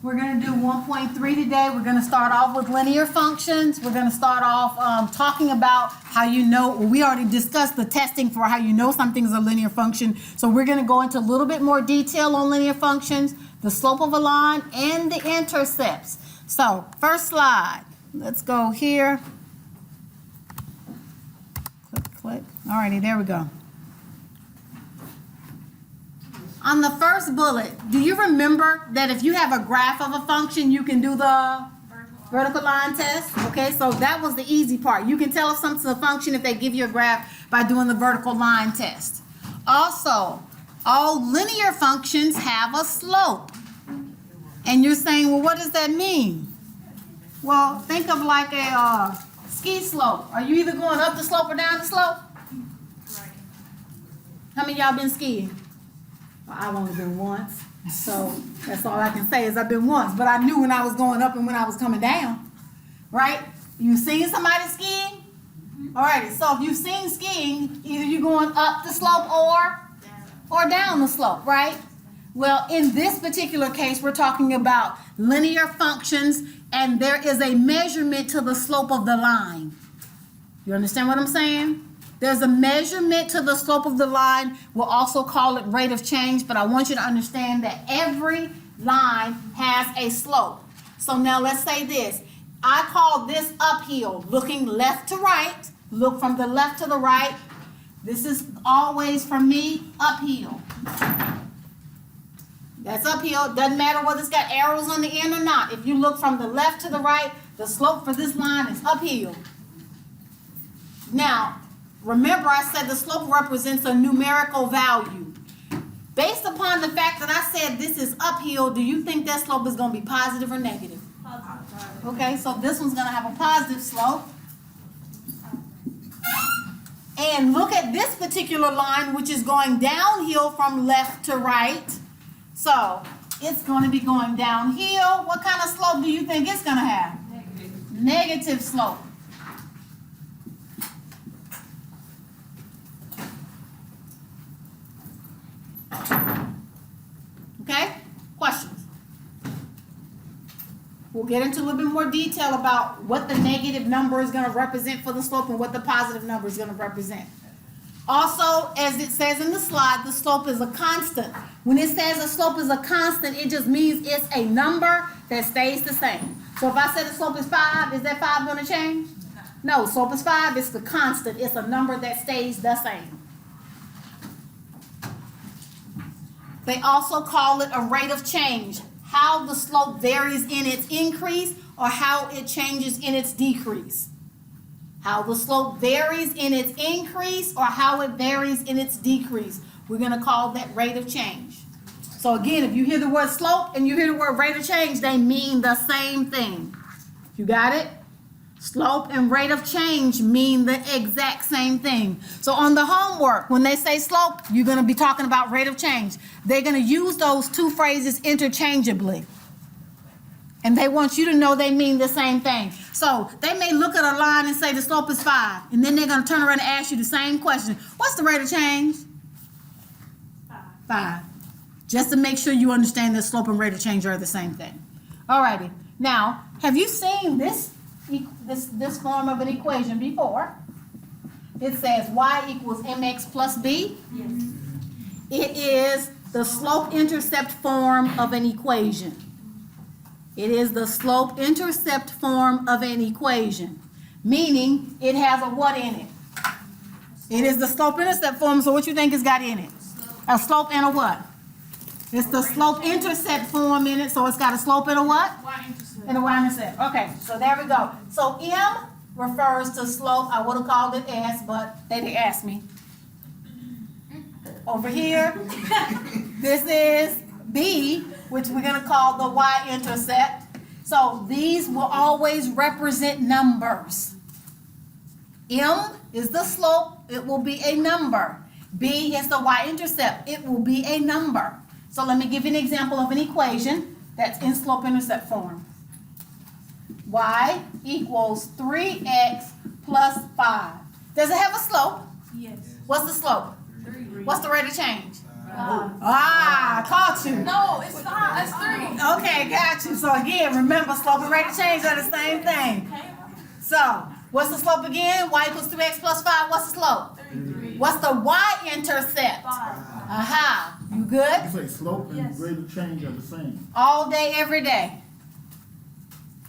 We're going to do 1.3 today. We're going to start off with linear functions. We're going to start off talking about how you know, we already discussed the testing for how you know something is a linear function. So we're going to go into a little bit more detail on linear functions, the slope of a line, and the intercepts. So first slide. Let's go here. Click, click. Alrighty, there we go. On the first bullet, do you remember that if you have a graph of a function, you can do the vertical line test? Okay, so that was the easy part. You can tell if something's a function if they give you a graph by doing the vertical line test. Also, all linear functions have a slope. And you're saying, well, what does that mean? Well, think of like a ski slope. Are you either going up the slope or down the slope? Right. How many of y'all been skiing? Well, I've only been once, so that's all I can say is I've been once. But I knew when I was going up and when I was coming down, right? You seen somebody skiing? All right, so if you've seen skiing, either you're going up the slope or down the slope, right? Well, in this particular case, we're talking about linear functions, and there is a measurement to the slope of the line. You understand what I'm saying? There's a measurement to the slope of the line. We'll also call it rate of change, but I want you to understand that every line has a slope. So now let's say this. I call this uphill, looking left to right. Look from the left to the right. This is always, for me, uphill. That's uphill. Doesn't matter whether it's got arrows on the end or not. If you look from the left to the right, the slope for this line is uphill. Now, remember I said the slope represents a numerical value. Based upon the fact that I said this is uphill, do you think that slope is going to be positive or negative? Positive. Okay, so this one's going to have a positive slope. And look at this particular line, which is going downhill from left to right. So it's going to be going downhill. What kind of slope do you think it's going to have? Negative slope. Okay? Questions? We'll get into a little bit more detail about what the negative number is going to represent for the slope and what the positive number is going to represent. Also, as it says in the slide, the slope is a constant. When it says a slope is a constant, it just means it's a number that stays the same. So if I said the slope is 5, is that 5 going to change? No, slope is 5. It's the constant. It's a number that stays the same. They also call it a rate of change, how the slope varies in its increase or how it changes in its decrease. How the slope varies in its increase or how it varies in its decrease. We're going to call that rate of change. So again, if you hear the word slope and you hear the word rate of change, they mean the same thing. You got it? Slope and rate of change mean the exact same thing. So on the homework, when they say slope, you're going to be talking about rate of change. They're going to use those two phrases interchangeably. And they want you to know they mean the same thing. So they may look at a line and say the slope is 5. And then they're going to turn around and ask you the same question. What's the rate of change? 5. Just to make sure you understand that slope and rate of change are the same thing. Alrighty. Now, have you seen this form of an equation before? It says y equals mx plus b. Yes. It is the slope-intercept form of an equation. It is the slope-intercept form of an equation, meaning it has a what in it? It is the slope-intercept form, so what you think it's got in it? A slope and a what? It's the slope-intercept form in it, so it's got a slope and a what? Y-intercept. And a y-intercept. Okay, so there we go. So M refers to slope. I would have called it S, but they didn't ask me. Over here, this is B, which we're going to call the y-intercept. So these will always represent numbers. M is the slope. It will be a number. B is the y-intercept. It will be a number. So let me give you an example of an equation that's in slope-intercept form. Y equals 3x plus 5. Does it have a slope? Yes. What's the slope? 3. What's the rate of change? Caught you. No, it's 5. It's 3. Okay, got you. So again, remember, slope and rate of change are the same thing. So, what's the slope again? Y equals 3x plus 5. What's the slope? 3. What's the y-intercept? 5. Aha. You good? You say slope and rate of change are the same. All day, every day.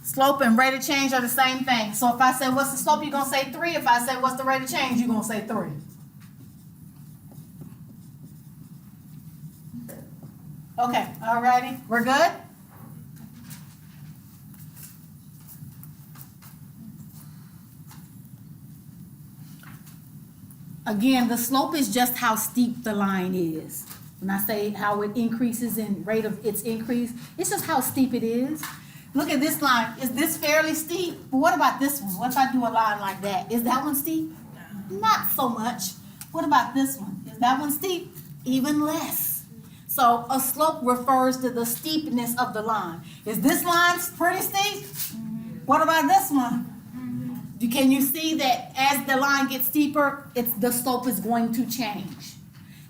Slope and rate of change are the same thing. So if I say, what's the slope, you're going to say 3. If I say, what's the rate of change, you're going to say 3. Okay, alrighty. We're good? Again, the slope is just how steep the line is. When I say how it increases in rate of its increase, it's just how steep it is. Look at this line. Is this fairly steep? But what about this one? What if I do a line like that? Is that one steep? Not so much. What about this one? Is that one steep? Even less. So a slope refers to the steepness of the line. Is this line pretty steep? What about this one? Can you see that as the line gets steeper, the slope is going to change?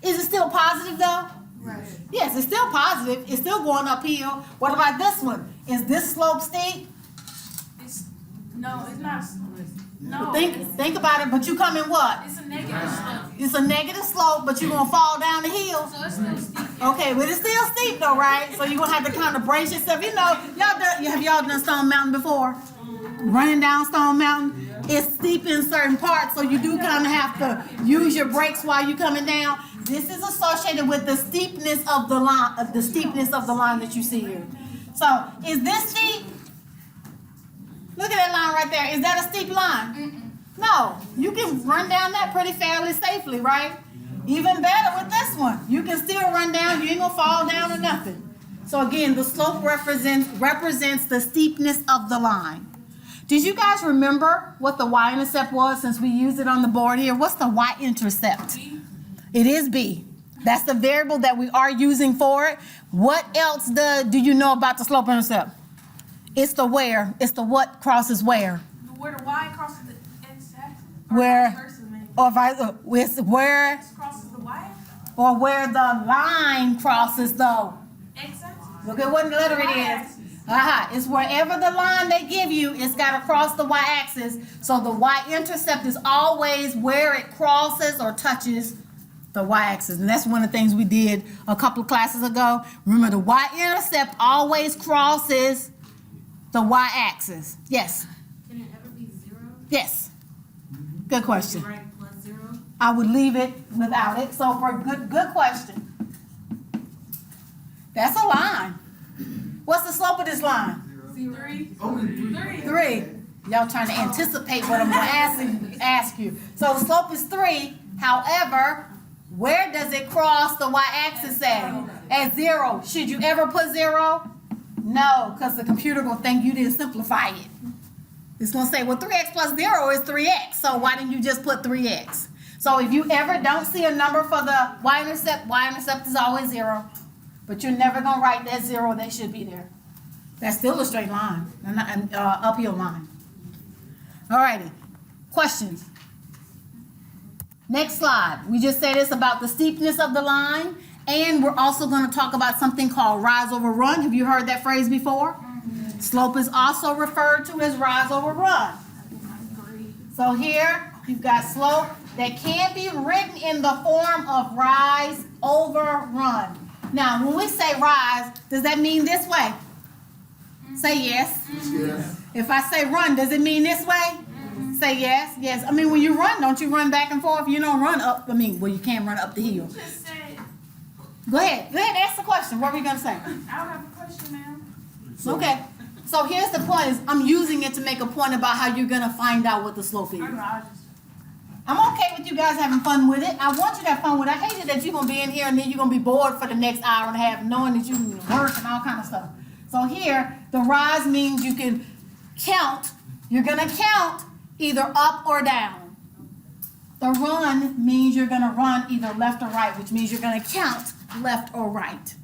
Is it still positive though? Right. Yes, it's still positive. It's still going uphill. What about this one? Is this slope steep? No, it's not. No. Think about it, but you come in what? It's a negative slope. It's a negative slope, but you're gonna fall down the hill. So it's still steep. Okay, but it's still steep though, right? So you're gonna have to kind of brace yourself. You know, have y'all done Stone Mountain before? Running down Stone Mountain? It's steep in certain parts, so you do kind of have to use your brakes while you're coming down. This is associated with the steepness of the line, that you see here. So, is this steep? Look at that line right there. Is that a steep line? No. You can run down that pretty fairly safely, right? Even better with this one. You can still run down. You ain't gonna fall down or nothing. So again, the slope represents the steepness of the line. Did you guys remember what the y-intercept was since we used it on the board here? What's the y-intercept? It is B. That's the variable that we are using for it. What else do you know about the slope intercept? It's the where. It's the what crosses where. Where the y crosses the x-axis. Where, or vice, where, X crosses the y. or where the line crosses the. X-axis. Look at what letter it is. It's wherever the line they give you, it's got to cross the y-axis. So the y-intercept is always where it crosses or touches the y-axis. And that's one of the things we did a couple of classes ago. Remember, the y-intercept always crosses the y-axis. Yes? Can it ever be 0? Yes. Good question. Right plus 0? I would leave it without it. So for good question. That's a line. What's the slope of this line? 3. 3. Y'all trying to anticipate what I'm going to ask you. So the slope is 3. However, where does it cross the y-axis at? At 0. Should you ever put 0? No, because the computer will think you didn't simplify it. It's going to say, well, 3x plus 0 is 3x. So why didn't you just put 3x? So if you ever don't see a number for the y-intercept is always 0. But you're never going to write that 0 that should be there. That's still a straight line, an uphill line. All righty. Questions? Next slide. We just said this about the steepness of the line, and we're also going to talk about something called rise over run. Have you heard that phrase before? Slope is also referred to as rise over run. So here you've got slope that can be written in the form of rise over run. Now, when we say rise, does that mean this way? Say yes. Yes. If I say run, does it mean this way? Say yes. Yes. I mean, when you run, don't you run back and forth? You don't run up. Well, you can't run up the hill. Just said. Go ahead. Ask the question. What were you going to say? I don't have a question, ma'am. Okay. So here's the point. Is I'm using it to make a point about how you're going to find out what the slope is. I'm okay with you guys having fun with it. I want you to have fun with it. I hate it that you're going to be in here and then you're going to be bored for the next hour and a half knowing that you can work and all kind of stuff. So here, the rise means you can count. You're going to count either up or down. The run means you're going to run either left or right, which means you're going to count left or right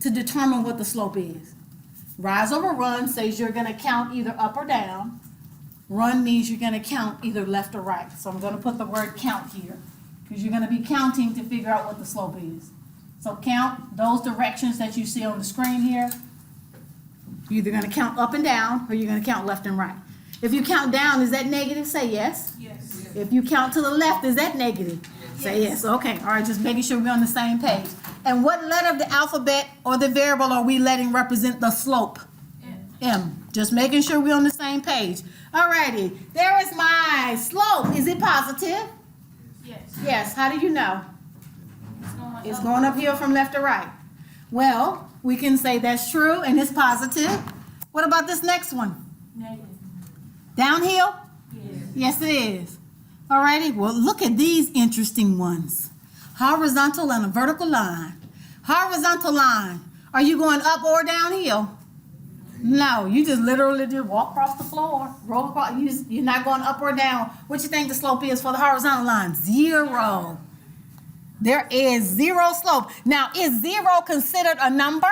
to determine what the slope is. Rise over run says you're going to count either up or down. Run means you're going to count either left or right. So I'm going to put the word count here. because you're gonna be counting to figure out what the slope is. So count those directions that you see on the screen here. You're either gonna count up and down, or you're gonna count left and right. If you count down, is that negative? Say yes. Yes. If you count to the left, is that negative? Say yes. Okay, all right, just making sure we're on the same page. And what letter of the alphabet or the variable are we letting represent the slope? M. Just making sure we're on the same page. All righty, there is my slope. Is it positive? Yes. Yes. How do you know? It's going uphill from left to right. Well, we can say that's true and it's positive. What about this next one? Negative. Downhill? Yes. Yes, it is. All righty, well, look at these interesting ones. Horizontal and a vertical line. Horizontal line. Are you going up or downhill? No, you just literally do walk across the floor, roll across. You're not going up or down. What you think the slope is for the horizontal line? 0. There is 0 slope. Now, is 0 considered a number?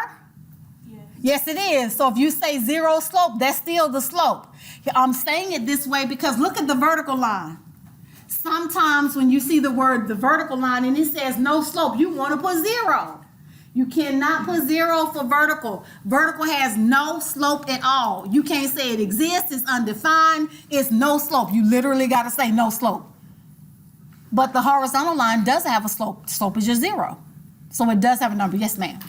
Yes. Yes, it is. So if you say 0 slope, that's still the slope. I'm saying it this way because look at the vertical line. Sometimes when you see the vertical line and it says no slope, you want to put 0. You cannot put 0 for vertical. Vertical has no slope at all. You can't say it exists, it's undefined, it's no slope. You literally got to say no slope. But the horizontal line does have a slope. Slope is just 0. So it does have a number. Yes, ma'am.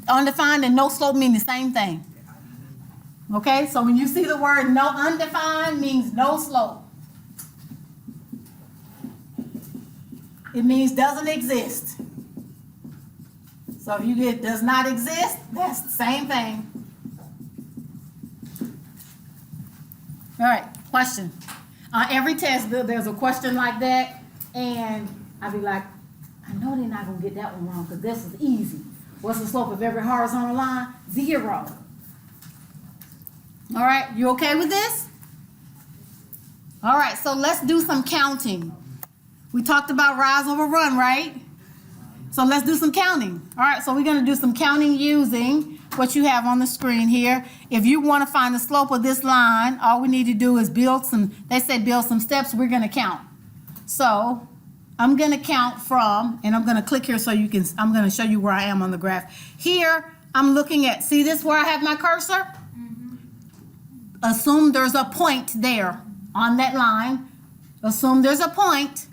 Undefined and no slope mean the same thing. Okay, so when you see the word no undefined means no slope. It means doesn't exist. So if you get does not exist, that's the same thing. All right, question. Every test, there's a question like that, and I'd be like, I know they're not gonna get that one wrong because this is easy. What's the slope of every horizontal line? 0. All right, you okay with this? All right, so let's do some counting. We talked about rise over run, right? So let's do some counting. All right, so we're gonna do some counting using what you have on the screen here. If you wanna find the slope of this line, all we need to do is build some steps, we're gonna count. So I'm gonna count from, and I'm gonna click here so you can, I'm gonna show you where I am on the graph. Here, I'm looking at, see this where I have my cursor? Assume there's a point there on that line. Assume there's a point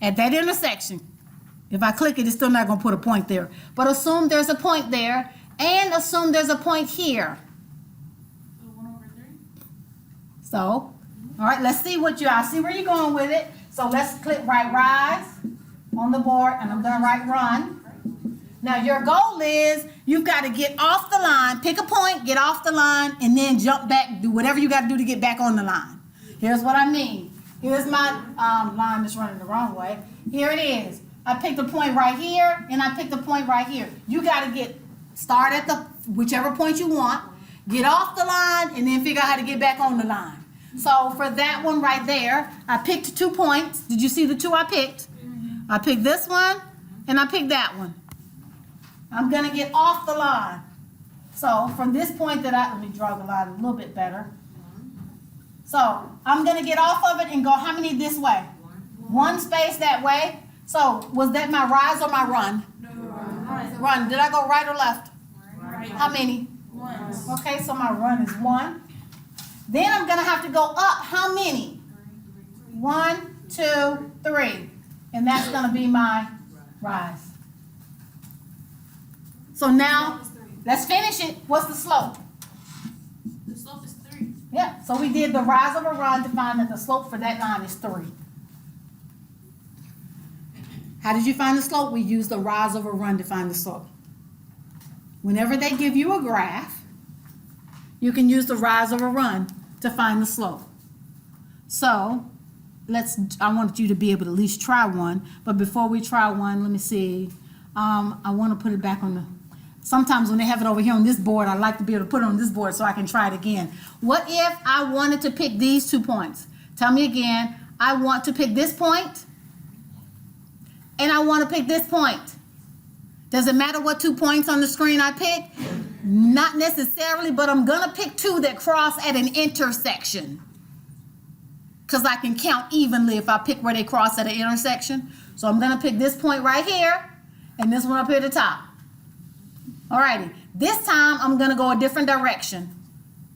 at that intersection. If I click it, it's still not going to put a point there. But assume there's a point there, and assume there's a point here. So 1/3. So, all right, let's see I see where you're going with it. So let's click rise on the board, and I'm going to write run. Now your goal is you've got to get off the line, pick a point, get off the line, and then jump back, do whatever you got to do to get back on the line. Here's what I mean. Here's my line that's running the wrong way. Here it is. I picked a point right here, and I picked a point right here. You got to start at the whichever point you want, get off the line, and then figure out how to get back on the line. So for that one right there, I picked 2 points. Did you see the 2 I picked? I picked this one, and I picked that one. I'm gonna get off the line. So from this point let me draw the line a little bit better. So I'm gonna get off of it and go how many this way? 1 space that way. So was that my rise or my run? No. Run. Did I go right or left? Right. How many? 1. Okay, so my run is 1. Then I'm gonna have to go up how many? 1, 2, 3. And that's gonna be my rise. So now, let's finish it. What's the slope? The slope is 3. Yeah, so we did the rise over run to find that the slope for that line is 3. How did you find the slope? We used the rise over run to find the slope. Whenever they give you a graph, you can use the rise over run to find the slope. So, I want you to be able to at least try one, but before we try one, let me see. I want to put it back on the, sometimes when they have it over here on this board, I like to be able to put it on this board so I can try it again. What if I wanted to pick these 2 points? Tell me again. I want to pick this point, and I want to pick this point. Does it matter what 2 points on the screen I pick? Not necessarily, but I'm going to pick 2 that cross at an intersection. because I can count evenly if I pick where they cross at an intersection. So I'm gonna pick this point right here and this one up here at the top. Alrighty, this time I'm gonna go a different direction.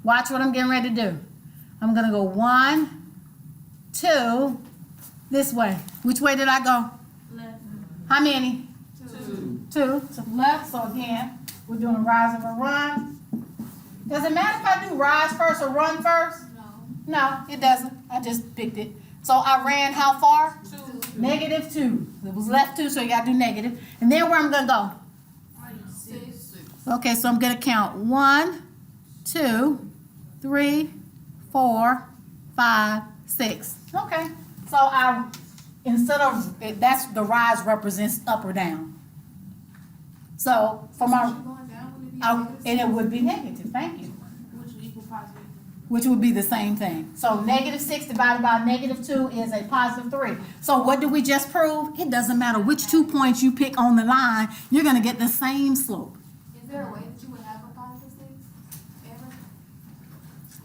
Watch what I'm getting ready to do. I'm gonna go 1, 2, this way. Which way did I go? Left. How many? 2. 2 to the left. So again, we're doing a rise and a run. Does it matter if I do rise first or run first? No. No, it doesn't. I just picked it. So I ran how far? 2. -2. It was left 2, so you gotta do negative. And then where I'm gonna go? 6. Okay, so I'm gonna count 1, 2, 3, 4, 5, 6. Okay, so instead of, that's the rise represents up or down. So for my, Going down, would it be negative? and it would be negative, thank you, Which will equal positive. which would be the same thing. So -6 divided by -2 is a +3. So what did we just prove? It doesn't matter which 2 points you pick on the line, you're gonna get the same slope. Is there a way that you would have a positive 6? Ever?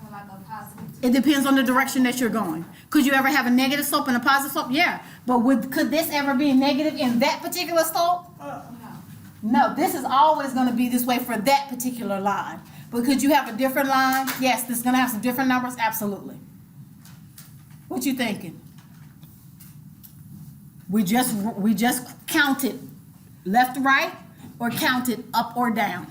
Or like a positive 2? It depends on the direction that you're going. Could you ever have a negative slope and a positive slope? Yeah, but could this ever be negative in that particular slope? No. No, this is always gonna be this way for that particular line. But could you have a different line? Yes, this is gonna have some different numbers, absolutely. What you thinking? We just counted left, right, or counted up or down?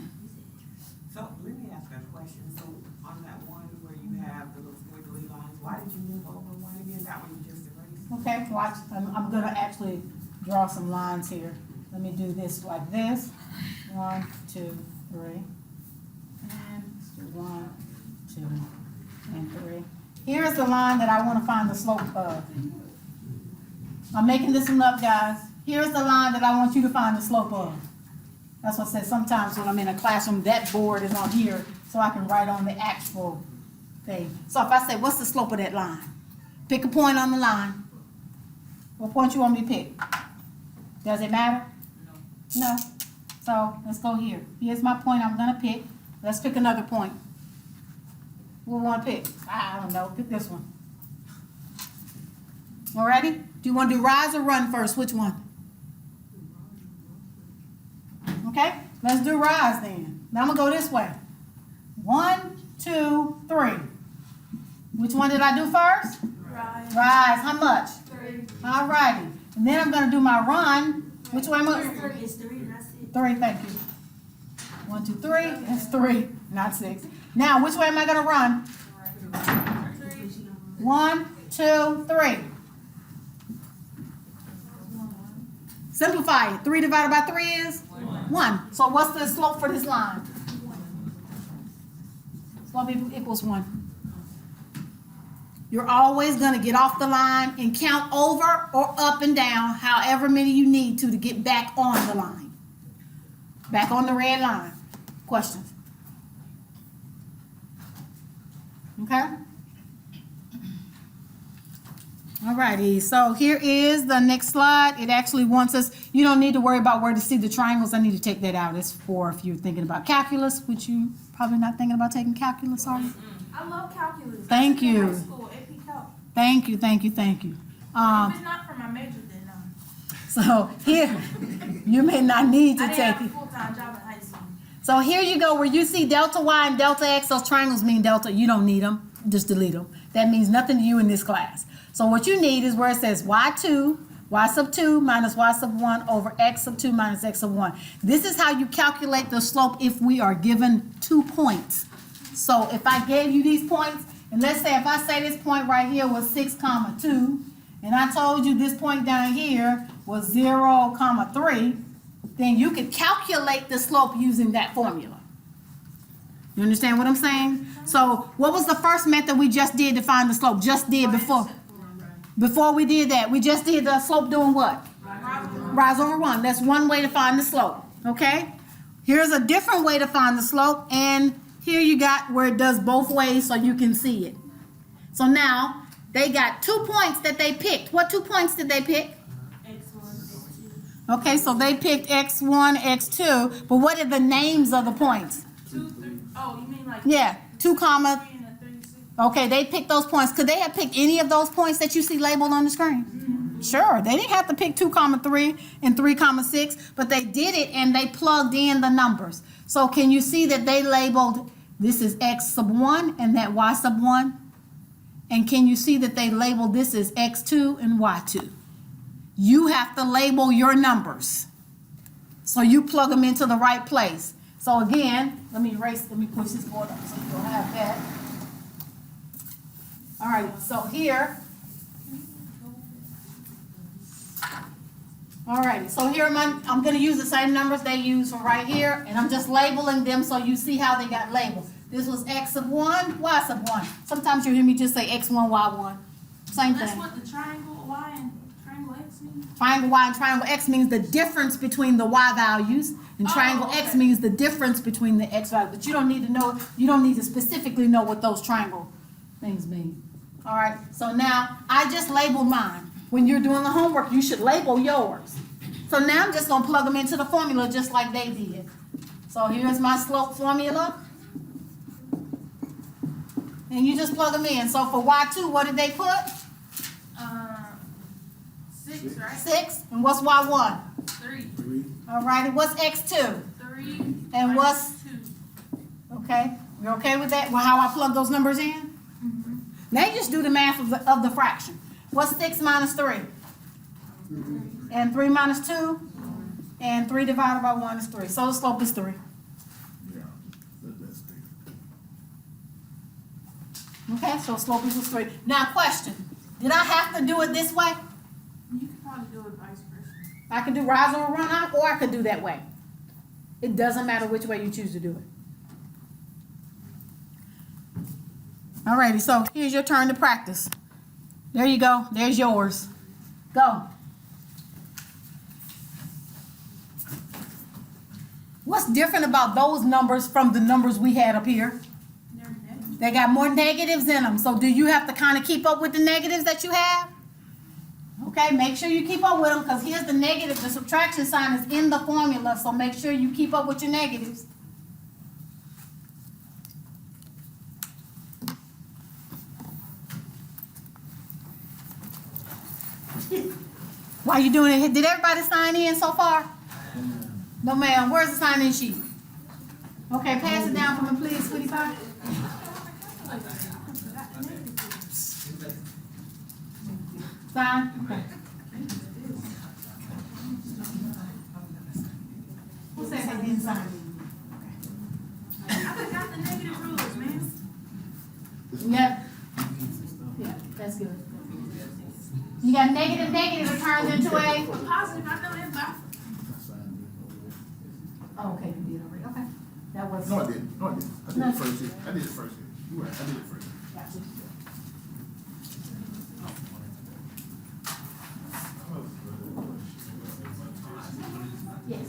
So let me ask a question. So on that one where you have the little squiggly lines, why did you move over one again? That one you just erased? Okay, watch, I'm gonna actually draw some lines here. Let me do this like this. 1, 2, 3. And let's do 1, 2, and 3. Here's the line that I want to find the slope of. I'm making this one up, guys. Here's the line that I want you to find the slope of. That's what I said, sometimes when I'm in a classroom, that board is on here, so I can write on the actual thing. So if I say, what's the slope of that line? Pick a point on the line. What point you want me to pick? Does it matter? No. So let's go here. Here's my point I'm gonna pick. Let's pick another point. What we wanna pick? I don't know. Pick this one. Alrighty? Do you want to do rise or run first? Which one? Okay, let's do rise then. Now I'm gonna go this way. 1, 2, 3. Which one did I do first? Right. Rise. How much? 3. Alrighty. And then I'm gonna do my run. Which way am I? It's 3, that's it. 3, thank you. 1, 2, 3, that's 3, not 6. Now, which way am I gonna run? 1, 2, 3. Simplify it. 3 divided by 3 is? 1. So what's the slope for this line? Slope equals 1. You're always gonna get off the line and count over or up and down, however many you need to get back on the line. Back on the red line. Questions? Okay? Alrighty, so here is the next slide. It actually wants us, you don't need to worry about where to see the triangles. I need to take that out. It's for if you're thinking about calculus, which you probably not thinking about taking calculus, are you? I love calculus. Thank I took it in you. high school, AP Calc. Thank you, thank you, thank you. If it's not for my major, then no. So here, you may not need to I take didn't have a it. full-time job in high school. So here you go, where you see delta y and delta x, those triangles mean delta. You don't need them, just delete them. That means nothing to you in this class. So what you need is where it says y2, y sub 2 minus y sub 1 over x sub 2 minus x sub 1. This is how you calculate the slope if we are given 2 points. So if I gave you these points, and let's say if I say this point right here was 6, 2, and I told you this point down here was 0, 3, then you could calculate the slope using that formula. You understand what I'm saying? So what was the first method we just did to find the slope? Just did before. Before we did that, we just did the slope doing what? Rise over 1. That's one way to find the slope, okay? Here's a different way to find the slope, and here you got where it does both ways so you can see it. So now, they got 2 points that they picked. What 2 points did they pick? X1, X2. Okay, so they picked x1, x2, but what are the names of the points? 2, 3. Oh, you mean like Yeah, 2 comma, 3 and a 36? Okay, they picked those points. Could they have picked any of those points that you see labeled on the screen? Sure, they didn't have to pick 2,3 and 3,6, but they did it and they plugged in the numbers. So can you see that they labeled, this is X sub 1 and that Y sub 1? And can you see that they labeled this as X2 and Y2? You have to label your numbers. So you plug them into the right place. So again, let me push this board up so you don't have that. All right, so here. All right, so here I'm gonna use the same numbers they use from right here, and I'm just labeling them so you see how they got labeled. This was X sub 1, Y sub 1. Sometimes you hear me just say X1, Y1. Same That's thing. what the triangle Y and triangle X mean? Triangle Y and triangle X means the difference between the Y values, and triangle X okay. means the difference between the X values. But you don't need to know, you don't need to specifically know what those triangle things mean. All right, so now I just labeled mine. When you're doing the homework, you should label yours. So now I'm just gonna plug them into the formula just like they did. So here's my slope formula. And you just plug them in. So for Y2, what did they put? 6, right? 6. And what's Y1? 3. All right, and what's X2? 3. And what's- 2. Okay, you're okay with that? Well, how I plug those numbers in? Now you just do the math of the fraction. What's 6 minus 3? And 3 minus 2? And 3 divided by 1 is 3. So the slope is 3. Yeah, that's big. Okay, so slope equals 3. Now question, did I have to do it this way? You could probably do it vice versa. I could do rise or run out, or I could do that way. It doesn't matter which way you choose to do it. Alrighty, so here's your turn to practice. There you go, there's yours. Go. What's different about those numbers from the numbers we had up here? They're negative. They got more negatives in them, so do you have to kind of keep up with the negatives that you have? Okay, make sure you keep up with them, because here's the negative, the subtraction sign is in the formula, so make sure you keep up with your negatives. While you doing it, did everybody sign in so far? No ma'am, where's the sign-in sheet? Okay, pass it down for me, please, sweetie pie. Sign? Okay. Who said they didn't sign? I forgot the negative rules, man. Yep. Yeah, that's good. You got negative, it turns into a? Positive, I know that, but Oh, okay, you did already, okay. That was. No, I didn't. No, I didn't. I did No. it first year. I did it first year. You right. I did it first. Gotcha. Yes.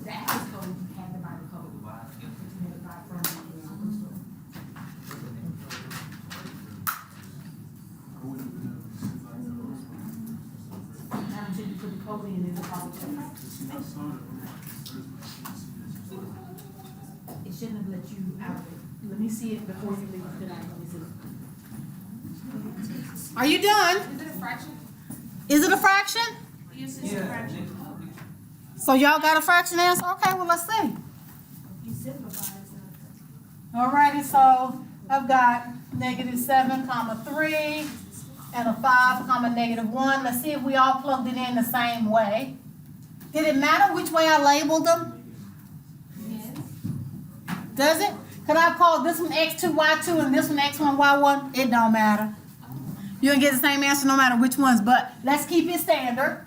That is code, handed by the code. Handed by Now until you put the code in, it'll probably check. It shouldn't have let you out of it. Let me see it before you leave tonight. Let me see. Are you done? Is it a fraction? Is it a fraction? yes, it's a fraction. So y'all got a fraction answer? Okay, well, let's see. You simplify it. Alrighty, so I've got -7, 3, and a 5, -1. Let's see if we all plugged it in the same way. Did it matter which way I labeled them? Yes. Does it? Could I call this one X2, Y2, and this one X1, Y1? It don't matter. You'll get the same answer no matter which ones, but let's keep it standard.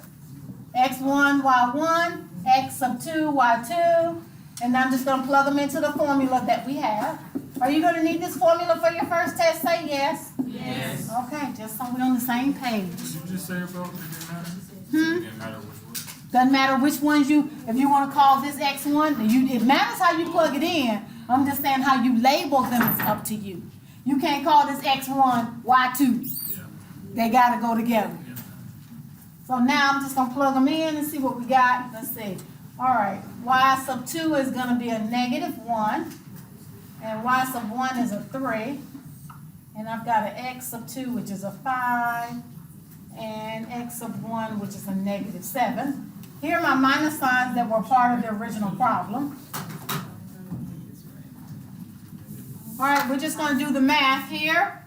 X1, Y1, X sub 2, Y2, and I'm just gonna plug them into the formula that we have. Are you gonna need this formula for your first test? Say yes. Yes. Okay, just so we're on the same page. Did you just say about it didn't matter? Hmm? It didn't matter which one? Doesn't matter which ones if you wanna call this X1, it matters how you plug it in. I'm just saying how you label them is up to you. You can't call this X1, Y2. Yeah. They gotta go together. Yeah. So now I'm just gonna plug them in and see what we got. Let's see. All right, Y sub 2 is gonna be a -1. and y sub 1 is a 3, and I've got an x sub 2, which is a 5, and x sub 1, which is a negative 7. Here are my minus signs that were part of the original problem. All right, we're just going to do the math here.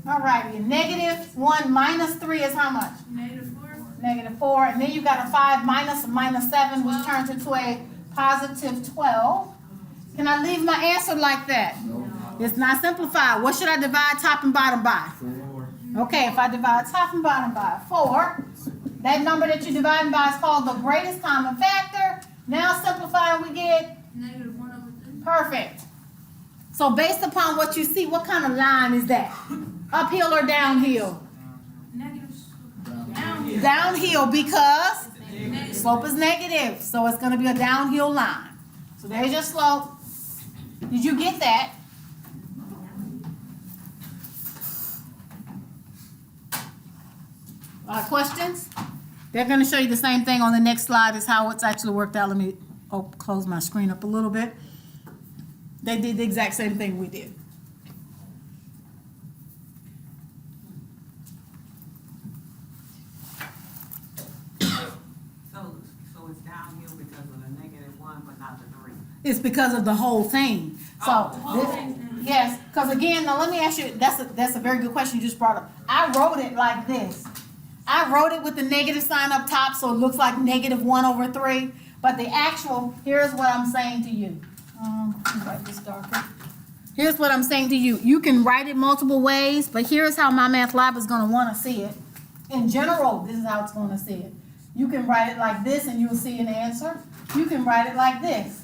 All righty, negative 1 minus 3 is how much? -4. Negative 4, and then you got a 5 minus a minus 7, which turns into a positive 12. Can I leave my answer like that? It's not simplified. What should I divide top and bottom by? 4. Okay, if I divide top and bottom by 4, that number that you're dividing by is called the greatest common factor. Now simplifying, we get -1/3. perfect. So based upon what you see, what kind of line is that? Uphill or downhill? Downhill. Downhill, because slope is negative, so it's going to be a downhill line. So there's your slope. Did you get that? Questions? They're going to show you the same thing on the next slide is how it's actually worked out. Let me close my screen up a little bit. They did the exact same thing we did. So it's downhill because of the -1, but not the 3. It's because of the whole thing. So, yes, because again, now let me ask you, that's a very good question you just brought up. I wrote it like this. I wrote it with the negative sign up top, so it looks like -1/3. But the actual, here's what I'm saying to you. Let me write this darker. Here's what I'm saying to you. You can write it multiple ways, but here's how my math lab is going to want to see it. In general, this is how it's going to see it. You can write it like this and you'll see an answer. You can write it like this.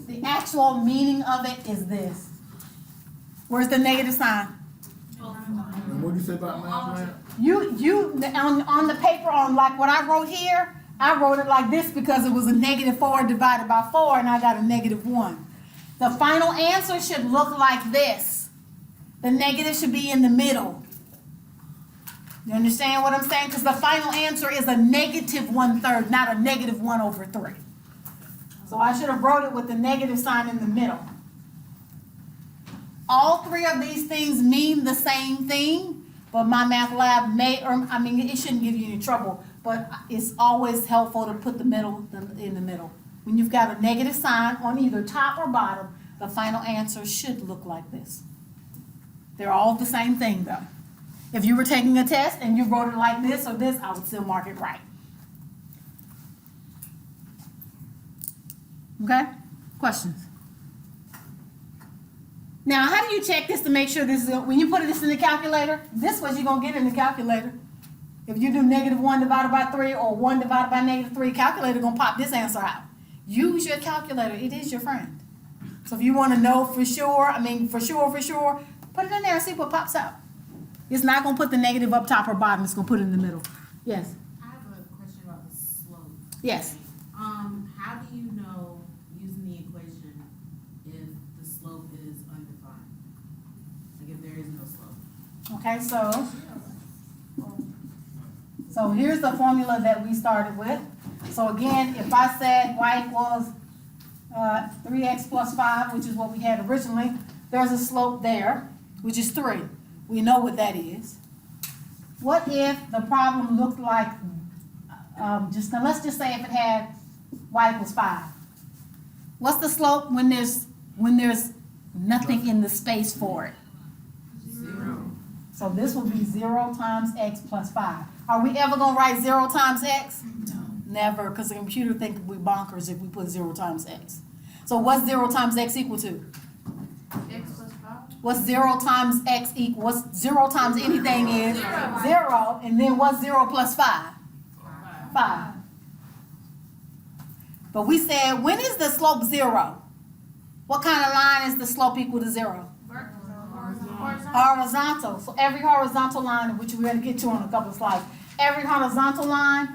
The actual meaning of it is this. Where's the negative sign? And what did you say about math lab? You on the paper, on like what I wrote here, I wrote it like this because it was a -4 divided by 4 and I got a -1. The final answer should look like this. The negative should be in the middle. You understand what I'm saying? Because the final answer is a -1/3, not a -1/3. So I should have wrote it with the negative sign in the middle. All three of these things mean the same thing, but my math lab it shouldn't give you any trouble, but it's always helpful to put the middle in the middle. When you've got a negative sign on either top or bottom, the final answer should look like this. They're all the same thing though. If you were taking a test and you wrote it like this or this, I would still mark it right. Okay? Questions? Now, how do you check this to make sure this is, when you put this in the calculator, this is what you're going to get in the calculator. If you do -1 divided by 3 or 1 divided by -3, calculator going to pop this answer out. Use your calculator. It is your friend. So if you want to know for sure, put it in there and see what pops out. It's not going to put the negative up top or bottom. It's going to put it in the middle. Yes? I have a question about the slope. Yes. How do you know, using the equation, if the slope is undefined? Like if there is no slope? Okay, so here's the formula that we started with. So again, if I said y equals 3x plus 5, which is what we had originally, there's a slope there, which is 3. We know what that is. What if the problem looked like, let's just say if it had y equals 5. What's the slope when there's nothing in the space for it? 0. So this will be 0 times x plus 5. Are we ever going to write 0 times x? No. Never, because the computer thinks we're bonkers if we put 0 times x. So what's 0 times x equal to? X plus 5. What's 0 times x equal? What's 0 times anything is? 0. And then what's 0 plus 5? 5. But we said, when is the slope 0? What kind of line is the slope equal to 0? Horizontal. So every horizontal line, which we're going to get to on a couple of slides, every horizontal line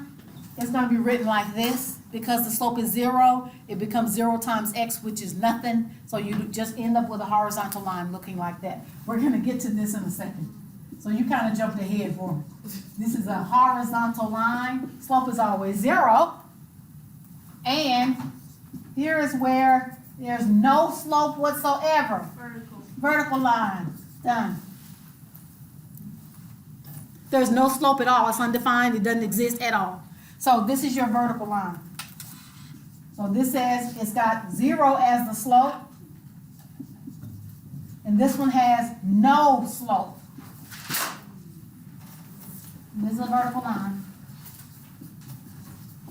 is going to be written like this. Because the slope is 0, it becomes 0 times x, which is nothing. So you just end up with a horizontal line looking like that. We're going to get to this in a second. So you kind of jumped ahead for me. This is a horizontal line. Slope is always 0. And here is where There's no slope whatsoever. Vertical. Vertical line, done. There's no slope at all, it's undefined, it doesn't exist at all. So this is your vertical line. So this says it's got 0 as the slope. And this one has no slope. This is a vertical line.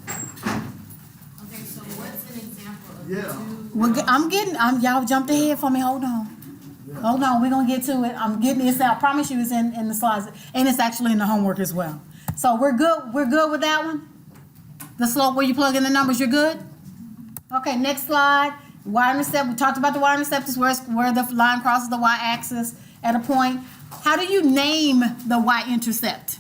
Okay, so what's an example of Yeah. two? Y'all jumped ahead for me, hold on. Hold on, we're gonna get to it. I'm getting this out. I promise you it's in the slides, and it's actually in the homework as well. So we're good with that one? The slope where you plug in the numbers, you're good? Okay, next slide. Y-intercept, we talked about the y-intercept is where the line crosses the y-axis at a point. How do you name the y-intercept?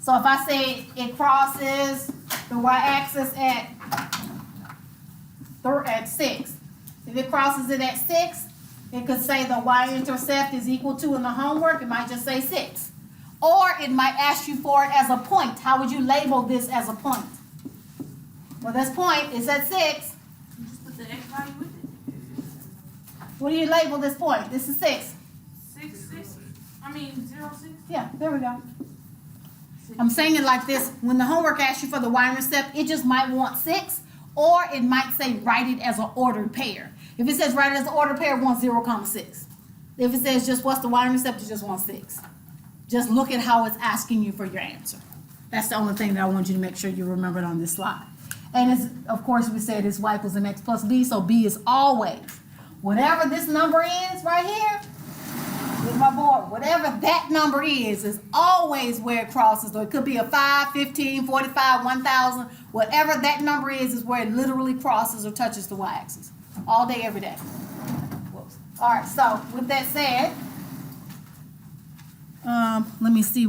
So if I say it crosses the y-axis at 6, if it crosses it at 6, it could say the y-intercept is equal to, in the homework, it might just say 6. Or it might ask you for it as a point. How would you label this as a point? Well, this point is at 6. You just put the X value with it. What do you label this point? This is 6. 6. I mean 0, 6. Yeah, there we go. I'm saying it like this. When the homework asks you for the y-intercept, it just might want 6, or it might say write it as an ordered pair. If it says write it as an ordered pair, it wants 0,6. If it says just what's the y-intercept, it just wants 6. Just look at how it's asking you for your answer. That's the only thing that I want you to make sure you remembered on this slide. And it's, of course, we said it's y equals mx plus b, so b is always, whatever this number is right here, with my board, whatever that number is always where it crosses. So it could be a 5, 15, 45, 1,000, whatever that number is where it literally crosses or touches the y-axis. All day, every day. Whoops. All right, so with that said, let me see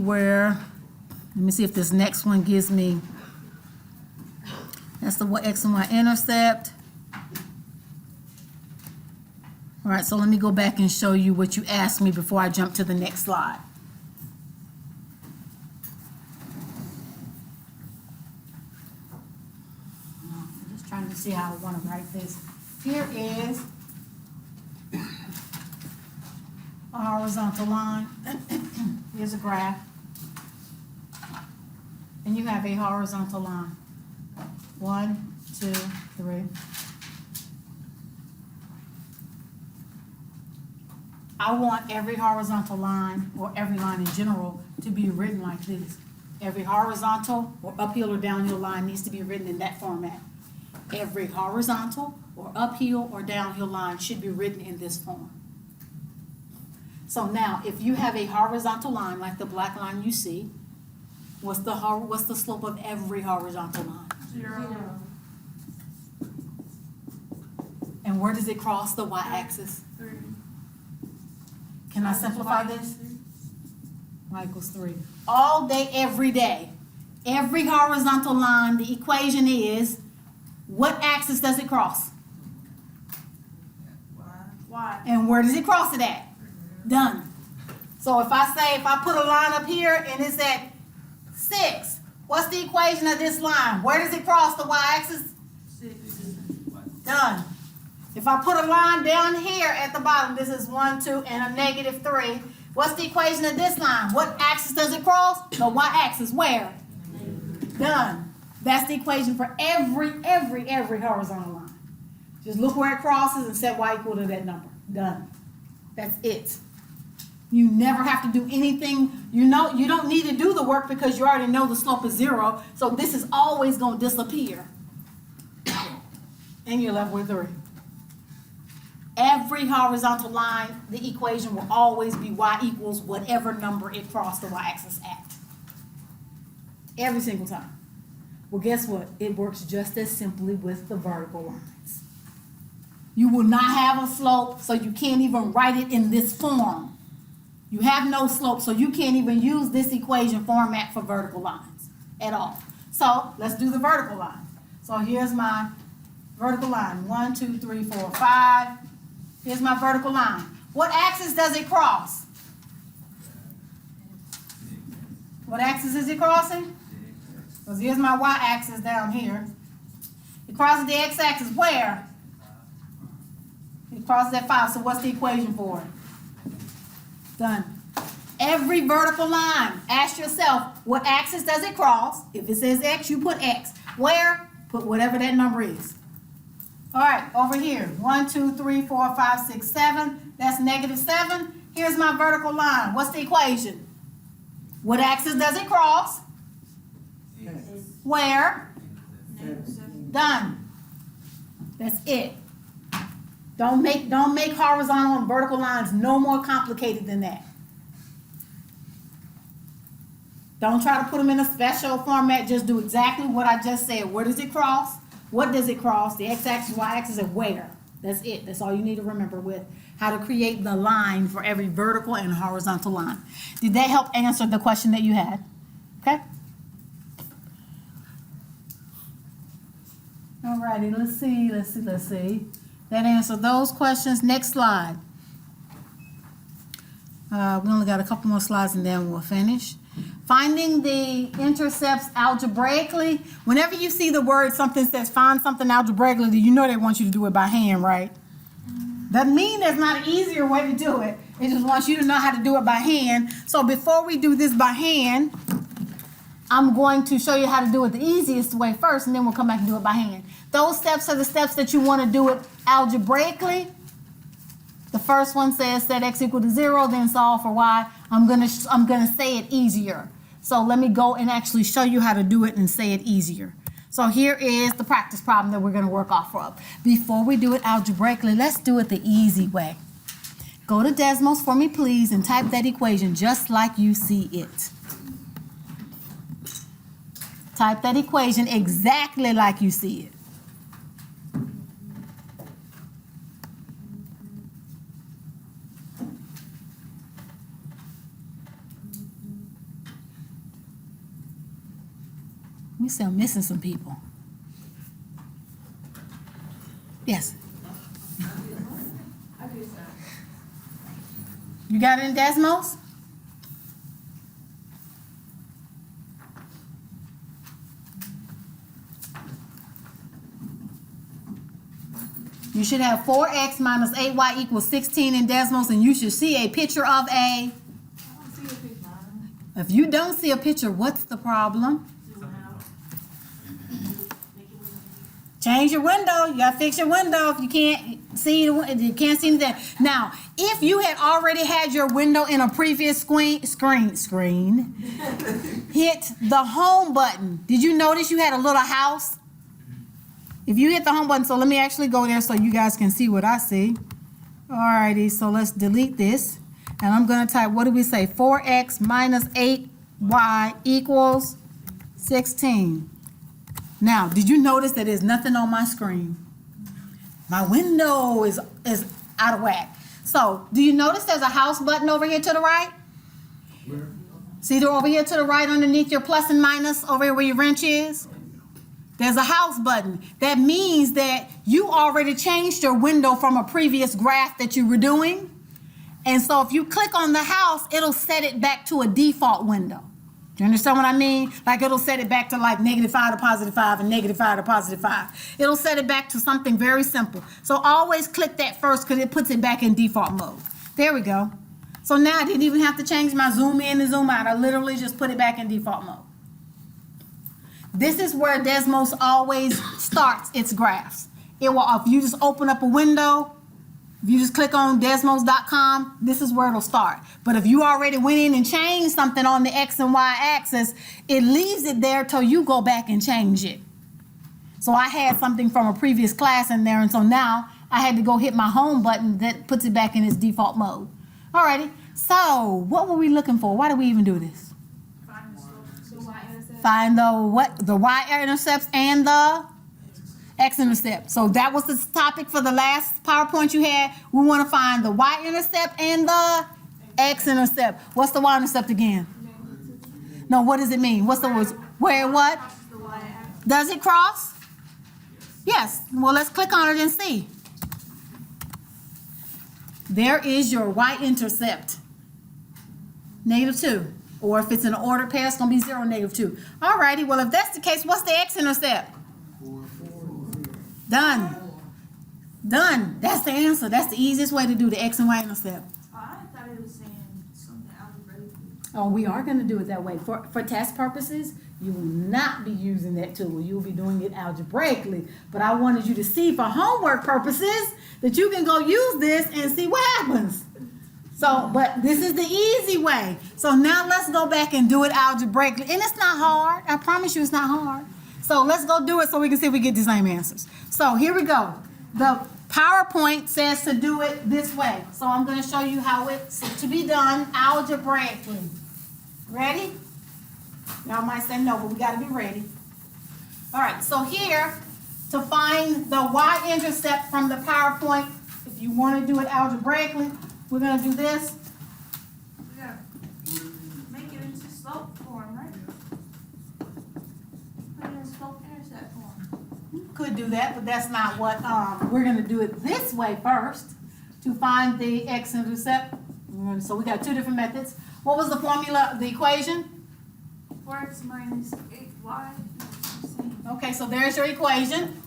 if this next one gives me, that's the x and y intercept. All right, so let me go back and show you what you asked me before I jump to the next slide. I'm just trying to see how I want to write this. Here is a horizontal line. Here's a graph. And you have a horizontal line. 1, 2, 3. I want every horizontal line, or every line in general, to be written like this. Every horizontal or uphill or downhill line needs to be written in that format. Every horizontal or uphill or downhill line should be written in this form. So now, if you have a horizontal line like the black line you see, what's the slope of every horizontal line? 0. And where does it cross the y-axis? 3. Can I simplify this? Y equals 3. All day, every day. Every horizontal line, the equation is, what axis does it cross? Y. And where does it cross it at? Done. So if I put a line up here and it's at 6, what's the equation of this line? Where does it cross the y-axis? 6. Done. If I put a line down here at the bottom, this is 1, 2, and a -3. What's the equation of this line? What axis does it cross? The y-axis. Where? Done. That's the equation for every horizontal line. Just look where it crosses and set y equal to that number. Done. That's it. You never have to do anything. You don't need to do the work because you already know the slope is 0. So this is always going to disappear. And you're left with 3. Every horizontal line, the equation will always be y equals whatever number it crossed the y-axis at. Every single time. Well, guess what? It works just as simply with the vertical lines. You will not have a slope, so you can't even write it in this form. You have no slope, so you can't even use this equation format for vertical lines at all. So let's do the vertical line. So here's my vertical line. 1, 2, 3, 4, 5. Here's my vertical line. What axis does it cross? What axis is it crossing? Because here's my y-axis down here. It crosses the x-axis where? crosses at 5, so what's the equation for it? Done. Every vertical line, ask yourself, what axis does it cross? If it says X, you put X. Where? Put whatever that number is. All right, over here, 1, 2, 3, 4, 5, 6, 7. That's -7. Here's my vertical line. What's the equation? What axis does it cross? Where? Done. That's it. Don't make horizontal and vertical lines no more complicated than that. Don't try to put them in a special format. Just do exactly what I just said. Where does it cross? What does it cross? The x-axis, y-axis, and where? That's it. That's all you need to remember with how to create the line for every vertical and horizontal line. Did that help answer the question that you had? Okay? All righty, let's see. That answered those questions. Next slide. We only got a couple more slides and then we'll finish. Finding the intercepts algebraically. Whenever you see the word something says find something algebraically, you know they want you to do it by hand, right? Doesn't mean there's not an easier way to do it. It just wants you to know how to do it by hand. So before we do this by hand, I'm going to show you how to do it the easiest way first, and then we'll come back and do it by hand. Those steps are the steps that you want to do it algebraically. The first one says set x equal to 0, then solve for y. I'm gonna say it easier. So let me go and actually show you how to do it and say it easier. So here is the practice problem that we're gonna work off of. Before we do it algebraically, let's do it the easy way. Go to Desmos for me, please, and type that equation just like you see it. Type that equation exactly like you see it. We still missing some people. Yes. You got it in Desmos? You should have 4x minus 8y equals 16 in Desmos, and you should see a picture of a. If you don't see a picture, what's the problem? Change your window. You gotta fix your window if you can't see anything. Now, if you had already had your window in a previous screen, hit the home button. Did you notice you had a little house? If you hit the home button, so let me actually go there so you guys can see what I see. Alrighty, so let's delete this. And I'm gonna type, what did we say? 4x minus 8y equals 16. Now, did you notice that there's nothing on my screen? My window is out of whack. So, do you notice there's a house button over here to the right? Where? See there over here to the right underneath your plus and minus over here where your wrench is? There's a house button. That means that you already changed your window from a previous graph that you were doing. And so if you click on the house, it'll set it back to a default window. Do you understand what I mean? Like it'll set it back to like -5 to +5 and -5 to +5. It'll set it back to something very simple. So always click that first because it puts it back in default mode. There we go. So now I didn't even have to change my zoom in and zoom out. I literally just put it back in default mode. This is where Desmos always starts its graphs. It will, if you just open up a window, if you just click on Desmos.com, this is where it'll start. But if you already went in and changed something on the X and Y axis, it leaves it there till you go back and change it. So I had something from a previous class in there, and so now I had to go hit my home button that puts it back in its default mode. Alrighty, so what were we looking for? Why did we even do this? Find the what? The y-intercepts and the x-intercept. So that was the topic for the last PowerPoint you had. We want to find the y-intercept and the x-intercept. What's the y-intercept again? No, what does it mean? What's the words? Where what? Does it cross? Yes. Well, let's click on it and see. There is your y-intercept. -2. Or if it's in an ordered pair, it's going to be 0, -2. All righty. Well, if that's the case, what's the x-intercept? Done. Done. That's the answer. That's the easiest way to do the X and Y intercept. Oh, I thought it was saying something algebraically. Oh, we are gonna do it that way. For test purposes, you will not be using that tool. You'll be doing it algebraically. But I wanted you to see for homework purposes that you can go use this and see what happens. So, but this is the easy way. So now let's go back and do it algebraically. And it's not hard. I promise you it's not hard. So let's go do it so we can see if we get the same answers. So here we go. The PowerPoint says to do it this way. So I'm going to show you how it's to be done algebraically. Ready? Y'all might say no, but we got to be ready. All right, so here, to find the y-intercept from the PowerPoint, if you want to do it algebraically, we're going to do this. We gotta make it into slope form, right? Put it in slope intercept form. Could do that, but that's not what, we're going to do it this way first to find the x-intercept. So we got two different methods. What was the formula, the equation? 4x minus 8y. Okay, so there's your equation.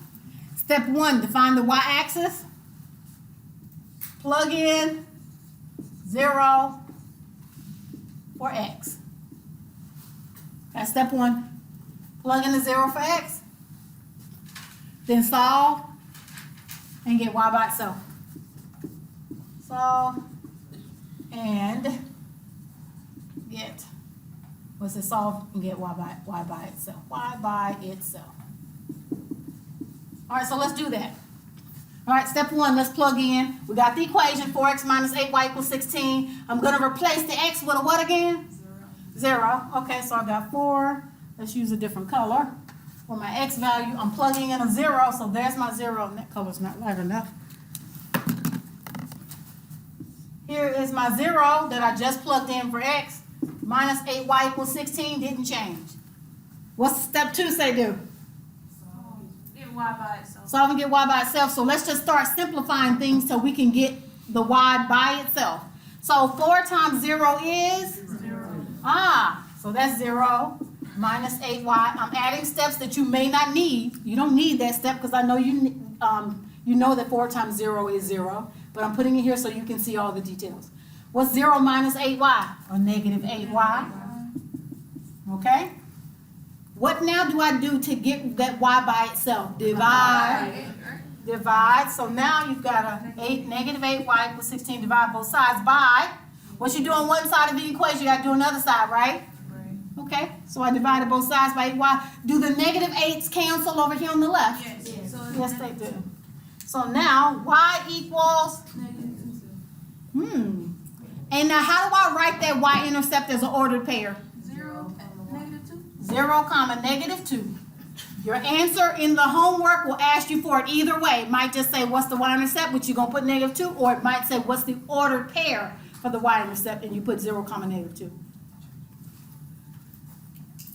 Step one, define the y-axis. Plug in 0 for x. That's step one. Plug in the 0 for x. Then solve and get y by itself. Solve and get, what's it, solve and get y by itself. Y by itself. All right, so let's do that. All right, step one, let's plug in. We got the equation, 4x minus 8y equals 16. I'm going to replace the x with a what again? 0. Okay, so I got 4. Let's use a different color. For my x value, I'm plugging in a 0, so there's my 0, and that color's not light enough. Here is my 0 that I just plugged in for x. Minus 8y equals 16, didn't change. What's step 2 say do? Get y by itself. Solve and get y by itself. So let's just start simplifying things so we can get the y by itself. So 4 times 0 is? 0. So that's 0 minus 8y. I'm adding steps that you may not need. You don't need that step because I know you know that 4 times 0 is 0. But I'm putting it here so you can see all the details. What's 0 minus 8y? Or negative 8y. Okay? What now do I do to get that y by itself? Divide. Divide. So now you've got a negative 8y equals 16. Divide both sides by. What you do on one side of the equation, you got to do another side, right? Okay. So I divided both sides by 8y. Do the negative 8s cancel over here on the left? Yes. So it's Yes, they do. So now y equals. And now how do I write that y-intercept as an ordered pair? 0 and negative 2. 0, comma, negative 2. Your answer in the homework will ask you for it either way. It might just say, what's the y-intercept, which you're going to put negative 2, or it might say, what's the ordered pair for the y-intercept, and you put 0, comma, negative 2.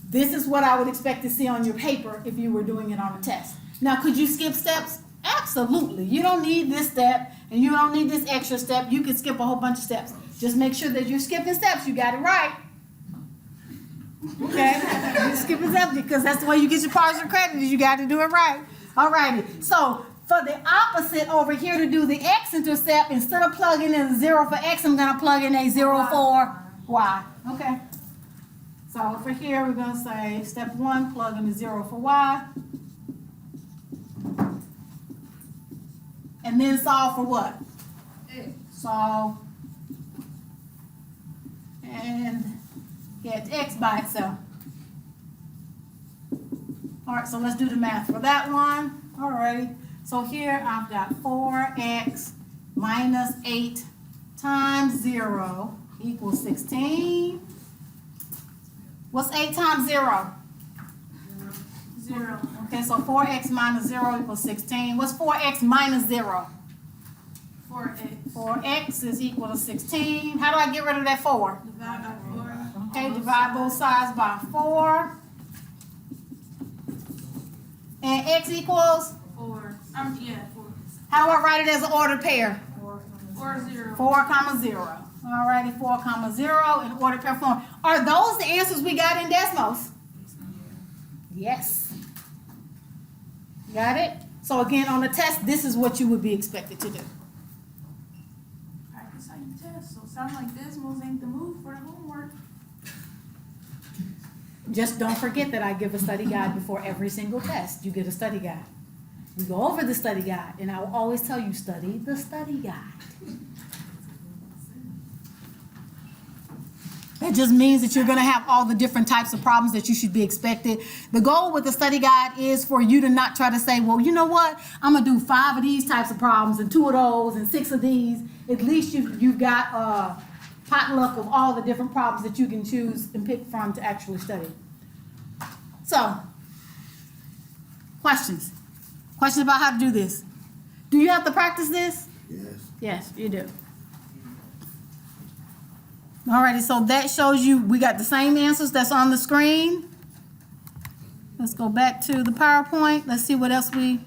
This is what I would expect to see on your paper if you were doing it on a test. Now, could you skip steps? Absolutely. You don't need this step, and you don't need this extra step. You can skip a whole bunch of steps. Just make sure that you're skipping steps. You got it right. Okay? You're skipping steps because that's the way you get your partial credit is you got to do it right. All righty. So for the opposite over here to do the x-intercept, instead of plugging in a 0 for x, I'm going to plug in a 0 for y. Okay? So for here, we're going to say step 1, plug in a 0 for y. And then solve for what? Solve and get x by itself. All right, so let's do the math for that one. Alrighty. So here I've got 4x minus 8 times 0 equals 16. What's 8 times 0? 0. Okay, so 4x minus 0 equals 16. What's 4x minus 0? 4x. 4x is equal to 16. How do I get rid of that 4? Divide by 4. Okay, divide both sides by 4. And x equals? 4. 4. How do I write it as an ordered pair? 4, 0. 4, comma 0. Alrighty, 4, comma 0 in ordered pair form. Are those the answers we got in Desmos? Yes. Got it? So again, on the test, this is what you would be expected to do. Practice how you test, so sound like Dismals ain't the move for the homework. Just don't forget that I give a study guide before every single test. You get a study guide. We go over the study guide, and I will always tell you, study the study guide. That just means that you're going to have all the different types of problems that you should be expected. The goal with the study guide is for you to not try to say, well, you know what? I'm going to do 5 of these types of problems and 2 of those and 6 of these. At least you've got a potluck of all the different problems that you can choose and pick from to actually study. So, questions? Questions about how to do this? Do you have to practice this? Yes. Yes, you do. Alrighty, so that shows you we got the same answers that's on the screen. Let's go back to the PowerPoint. Let's see what else we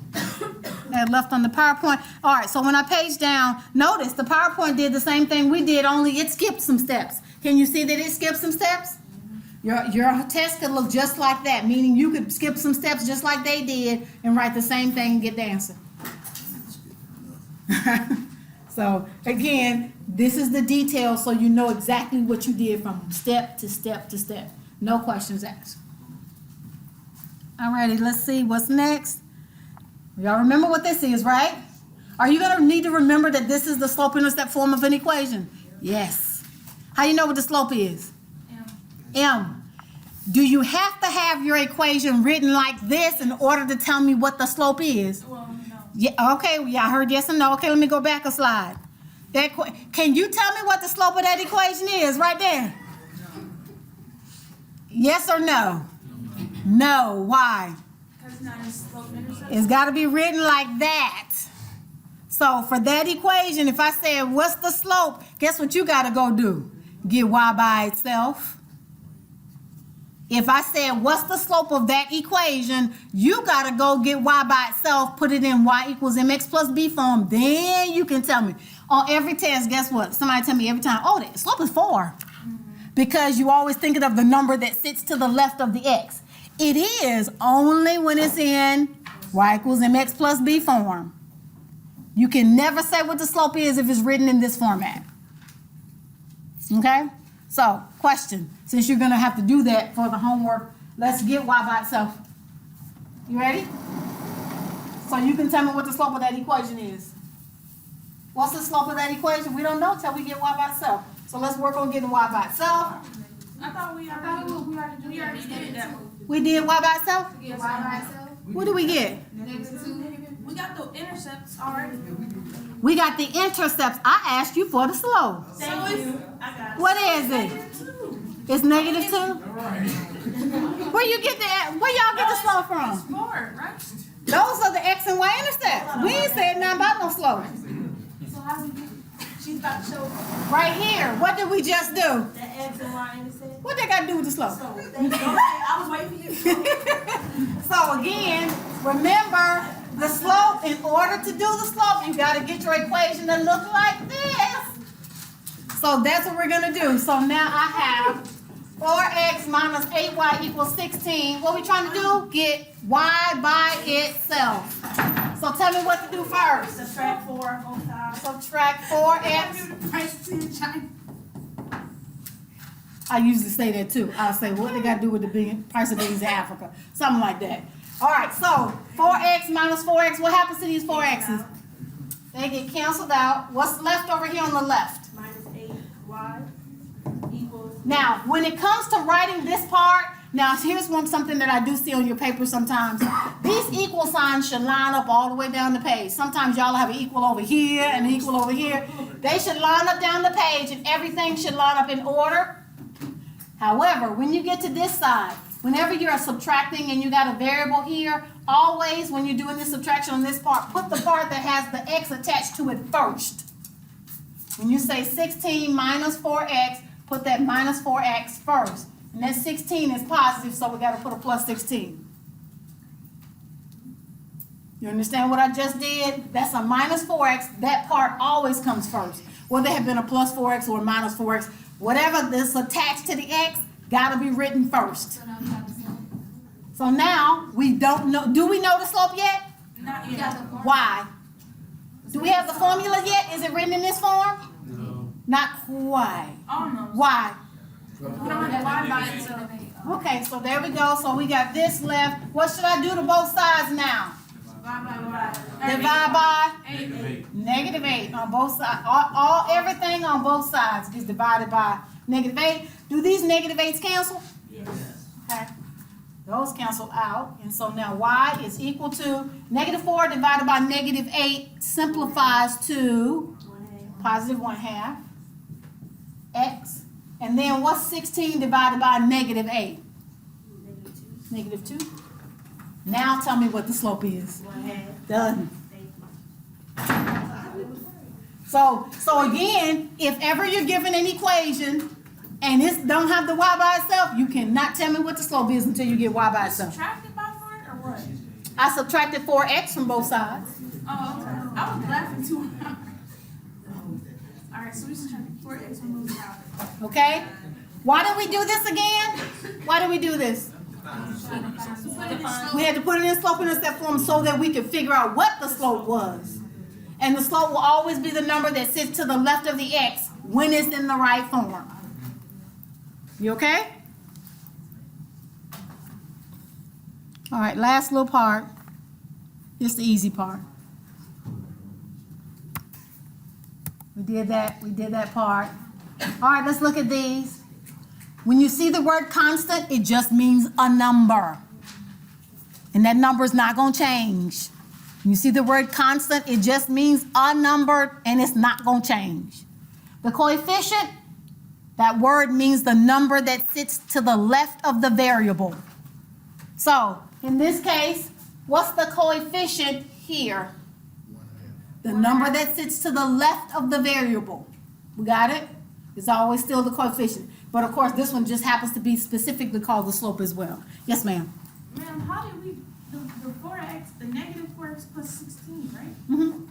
had left on the PowerPoint. All right, so when I page down, notice the PowerPoint did the same thing we did, only it skipped some steps. Can you see that it skipped some steps? Your test could look just like that, meaning you could skip some steps just like they did and write the same thing and get the answer. So again, this is the detail so you know exactly what you did from step to step to step. No questions asked. Alrighty, let's see what's next. Y'all remember what this is, right? Are you gonna need to remember that this is the slope-intercept form of an equation? Yes. How you know what the slope is? M. Do you have to have your equation written like this in order to tell me what the slope is? Well, no. Yeah, okay, yeah, I heard yes and no. Okay, let me go back a slide. Can you tell me what the slope of that equation is right there? Yes or no? No. Why? Because it's not a slope intercept. It's got to be written like that. So for that equation, if I said, what's the slope? Guess what you got to go do? Get y by itself. If I said, what's the slope of that equation, you got to go get y by itself, put it in y equals mx plus b form. Then you can tell me. On every test, guess what? Somebody tell me every time, oh, the slope is 4. Because you always thinking of the number that sits to the left of the x. It is only when it's in y equals mx plus b form. You can never say what the slope is if it's written in this format. Okay? So, question. Since you're going to have to do that for the homework, let's get y by itself. You ready? So you can tell me what the slope of that equation is. What's the slope of that equation? We don't know until we get y by itself. So let's work on getting y by itself. I thought we already did that one. We did y by itself? Get y by itself. What do we get? We got the intercepts already. We got the intercepts. I asked you for the slope. Thank you. I got it. What is it? It's -2? Where y'all get the slope from? 4, right? Those are the x and y intercepts. We ain't said nothing about no slope. So how do we get? She's about to show Right here. What did we just do? the x and y intercept. What they got to do with the slope? So I was waiting for you to So again, remember the slope. In order to do the slope, you got to get your equation to look like this. So that's what we're going to do. So now I have 4x minus 8y equals 16. What are we trying to do? Get y by itself. So tell me what to do first. subtract 4 on both sides. Subtract 4x. I usually say that too. I'll say, what they got to do with the price of beans in Africa? Something like that. All right, so 4x minus 4x. What happens to these 4x's? They get canceled out. What's left over here on the left? Minus 8y equals. Now, when it comes to writing this part, now here's something that I do see on your paper sometimes. These equal signs should line up all the way down the page. Sometimes y'all have an equal over here and an equal over here. They should line up down the page and everything should line up in order. However, when you get to this side, whenever you're subtracting and you got a variable here, always when you're doing this subtraction on this part, put the part that has the x attached to it first. When you say 16 minus 4x, put that minus 4x first. And that 16 is positive, so we got to put a plus 16. You understand what I just did? That's a minus 4x. That part always comes first. Whether it have been a plus 4x or a minus 4x, whatever is attached to the x, got to be written first. So now we have the slope. So now we don't know. Do we know the slope yet? Not You yet. got the form? Why? Do we have the formula yet? Is it written in this form? No. Not quite. Almost. Why? We don't have to lie by it, so. Okay, so there we go. So we got this left. What should I do to both sides now? Divide by -8 on both sides. Everything on both sides is divided by -8. Do these -8s cancel? Yes. Okay. Those cancel out. And so now y is equal to -4 divided by -8 simplifies to +1/2 x. And then what's 16 divided by -8? -2. Now tell me what the slope is. Done. So again, if ever you're given an equation and it don't have the y by itself, you cannot tell me what the slope is until you get y by itself. Subtracted by 4 or what? I subtracted 4x from both sides. Oh, okay. I was laughing too hard. Alright, so we subtracted 4x from both sides. Okay? Why did we do this again? Why did we do this? We had to put it in slope intercept form so that we could figure out what the slope was. And the slope will always be the number that sits to the left of the x when it's in the right form. You okay? All right, last little part. It's the easy part. We did that part. All right, let's look at these. When you see the word constant, it just means a number. And that number is not going to change. When you see the word constant, it just means a number and it's not going to change. The coefficient, that word means the number that sits to the left of the variable. So, in this case, what's the coefficient here? The number that sits to the left of the variable. We got it? It's always still the coefficient. But of course, this one just happens to be specifically called the slope as well. Yes, ma'am. Ma'am, how did we, the 4x, the -4x plus 16, right? Mm-hmm.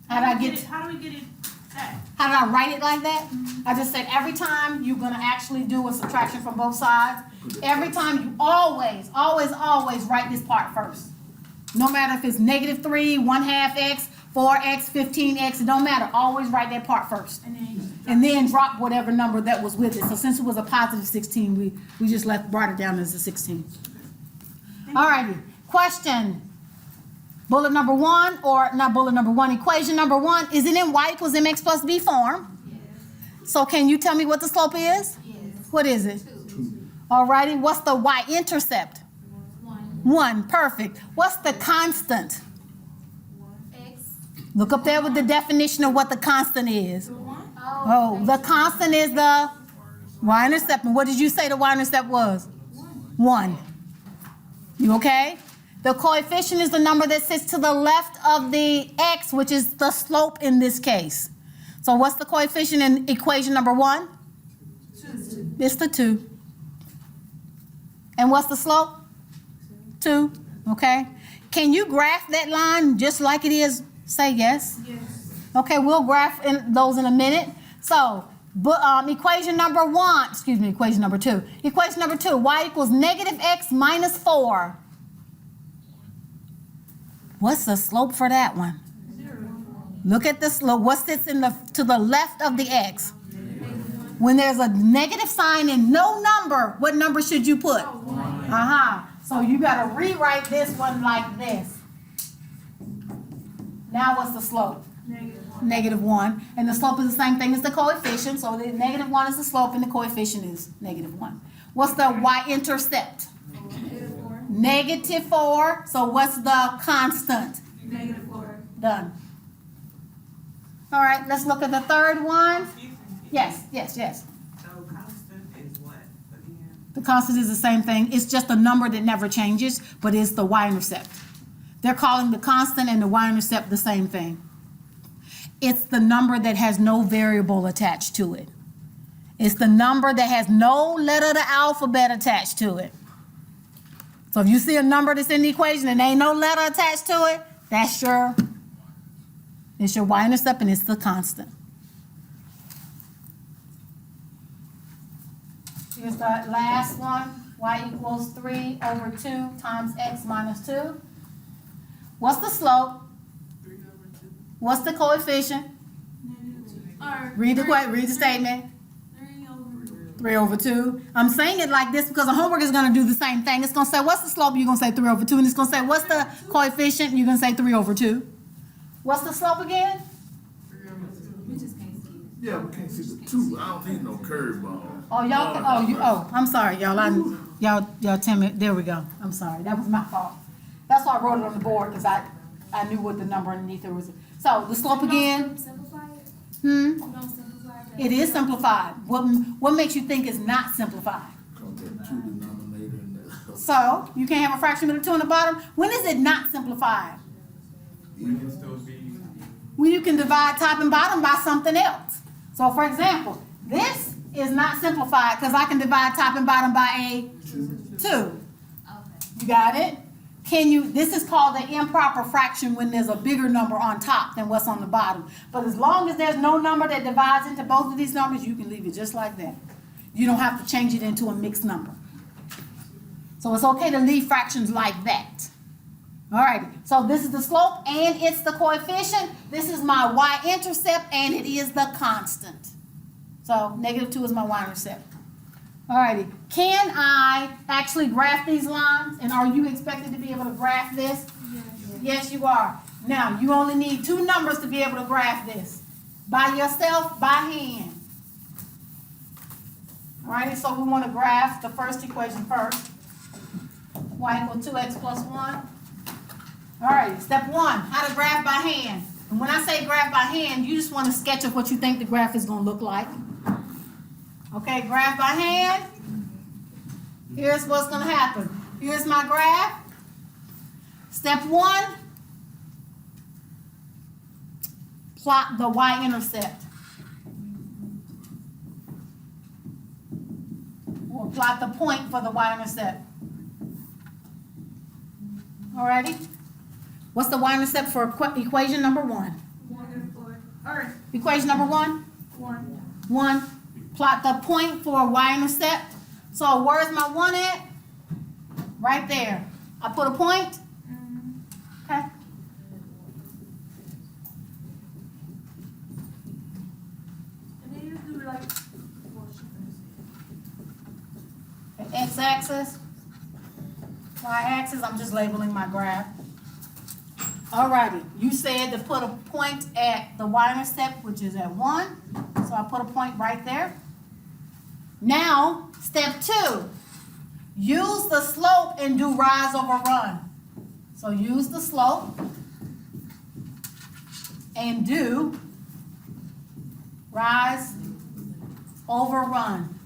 How do we get it that? How did I write it like that? I just said every time you're going to actually do a subtraction from both sides, every time you always write this part first. No matter if it's -3, 1/2x, 4x, 15x, it don't matter. Always write that part first. And then drop whatever number that was with it. So since it was a positive 16, we just brought it down as a 16. All righty. Question. Bullet number 1, or not bullet number 1, equation number 1, is it in y equals mx plus b form? Yes. So can you tell me what the slope is? Yes. What is it? 2. All righty. What's the y-intercept? 1. 1. Perfect. What's the constant? X. Look up there with the definition of what the constant is. Oh, the constant is the y-intercept. And what did you say the y-intercept was? 1. You okay? The coefficient is the number that sits to the left of the x, which is the slope in this case. So what's the coefficient in equation number 1? 2. It's the 2. And what's the slope? 2. Okay. Can you graph that line just like it is? Say yes. Yes. Okay, we'll graph those in a minute. So, equation number 1, excuse me, equation number 2. Equation number 2, y equals -x minus 4. What's the slope for that one? 0. Look at the slope. What sits to the left of the x? When there's a negative sign and no number, what number should you put? So you got to rewrite this one like this. Now what's the slope? -1. And the slope is the same thing as the coefficient. So the -1 is the slope and the coefficient is -1. What's the y-intercept? -4. So what's the constant? -4. Done. All right, let's look at the third one. Yes. So constant is what again? The constant is the same thing. It's just a number that never changes, but it's the y-intercept. They're calling the constant and the y-intercept the same thing. It's the number that has no variable attached to it. It's the number that has no letter of the alphabet attached to it. So if you see a number that's in the equation and ain't no letter attached to it, it's your y-intercept and it's the constant. Here's the last one. Y equals 3/2 times x minus 2. What's the slope? 3 over 2. What's the coefficient? Or Read the statement. 3 over 2. 3 over 2. I'm saying it like this because the homework is going to do the same thing. It's going to say, what's the slope? You're going to say 3 over 2. And it's going to say, what's the coefficient? You're going to say 3 over 2. What's the slope again? We just can't see it. Yeah, we can't see the two. I don't need no curveball. Oh, y'all, I'm sorry, y'all. Y'all tell me, there we go. I'm sorry. That was my fault. That's why I wrote it on the board because I knew what the number underneath it was. So the slope again. Simplify it? Hmm? You don't simplify it? It is simplified. What makes you think it's not simplified? Cause that two denominator and that. So you can't have a fraction with a 2 on the bottom. When is it not simplified? We can still be, When you can divide top and bottom by something else. So for example, this is not simplified because I can divide top and bottom by a 2. Okay. You got it? This is called the improper fraction when there's a bigger number on top than what's on the bottom. But as long as there's no number that divides into both of these numbers, you can leave it just like that. You don't have to change it into a mixed number. So it's okay to leave fractions like that. All right, so this is the slope and it's the coefficient. This is my y-intercept and it is the constant. So -2 is my y-intercept. All righty, can I actually graph these lines? And are you expected to be able to graph this? Yes, you are. Now, you only need 2 numbers to be able to graph this. By yourself, by hand. All righty, so we want to graph the first equation first. Y equals 2x plus 1. All right, step 1, how to graph by hand. And when I say graph by hand, you just want a sketch of what you think the graph is going to look like. Okay, graph by hand. Here's what's going to happen. Here's my graph. Step 1, plot the y-intercept. Or plot the point for the y-intercept. Alrighty? What's the y-intercept for equation number 1? 1. Equation number 1? 1. Plot the point for y-intercept. So where's my 1 at? Right there. I put a point. Okay. And then you do like The x-axis. Y-axis, I'm just labeling my graph. Alrighty, you said to put a point at the y-intercept, which is at 1. So I put a point right there. Now, step 2. Use the slope and do rise over run. So use the slope and do rise over run.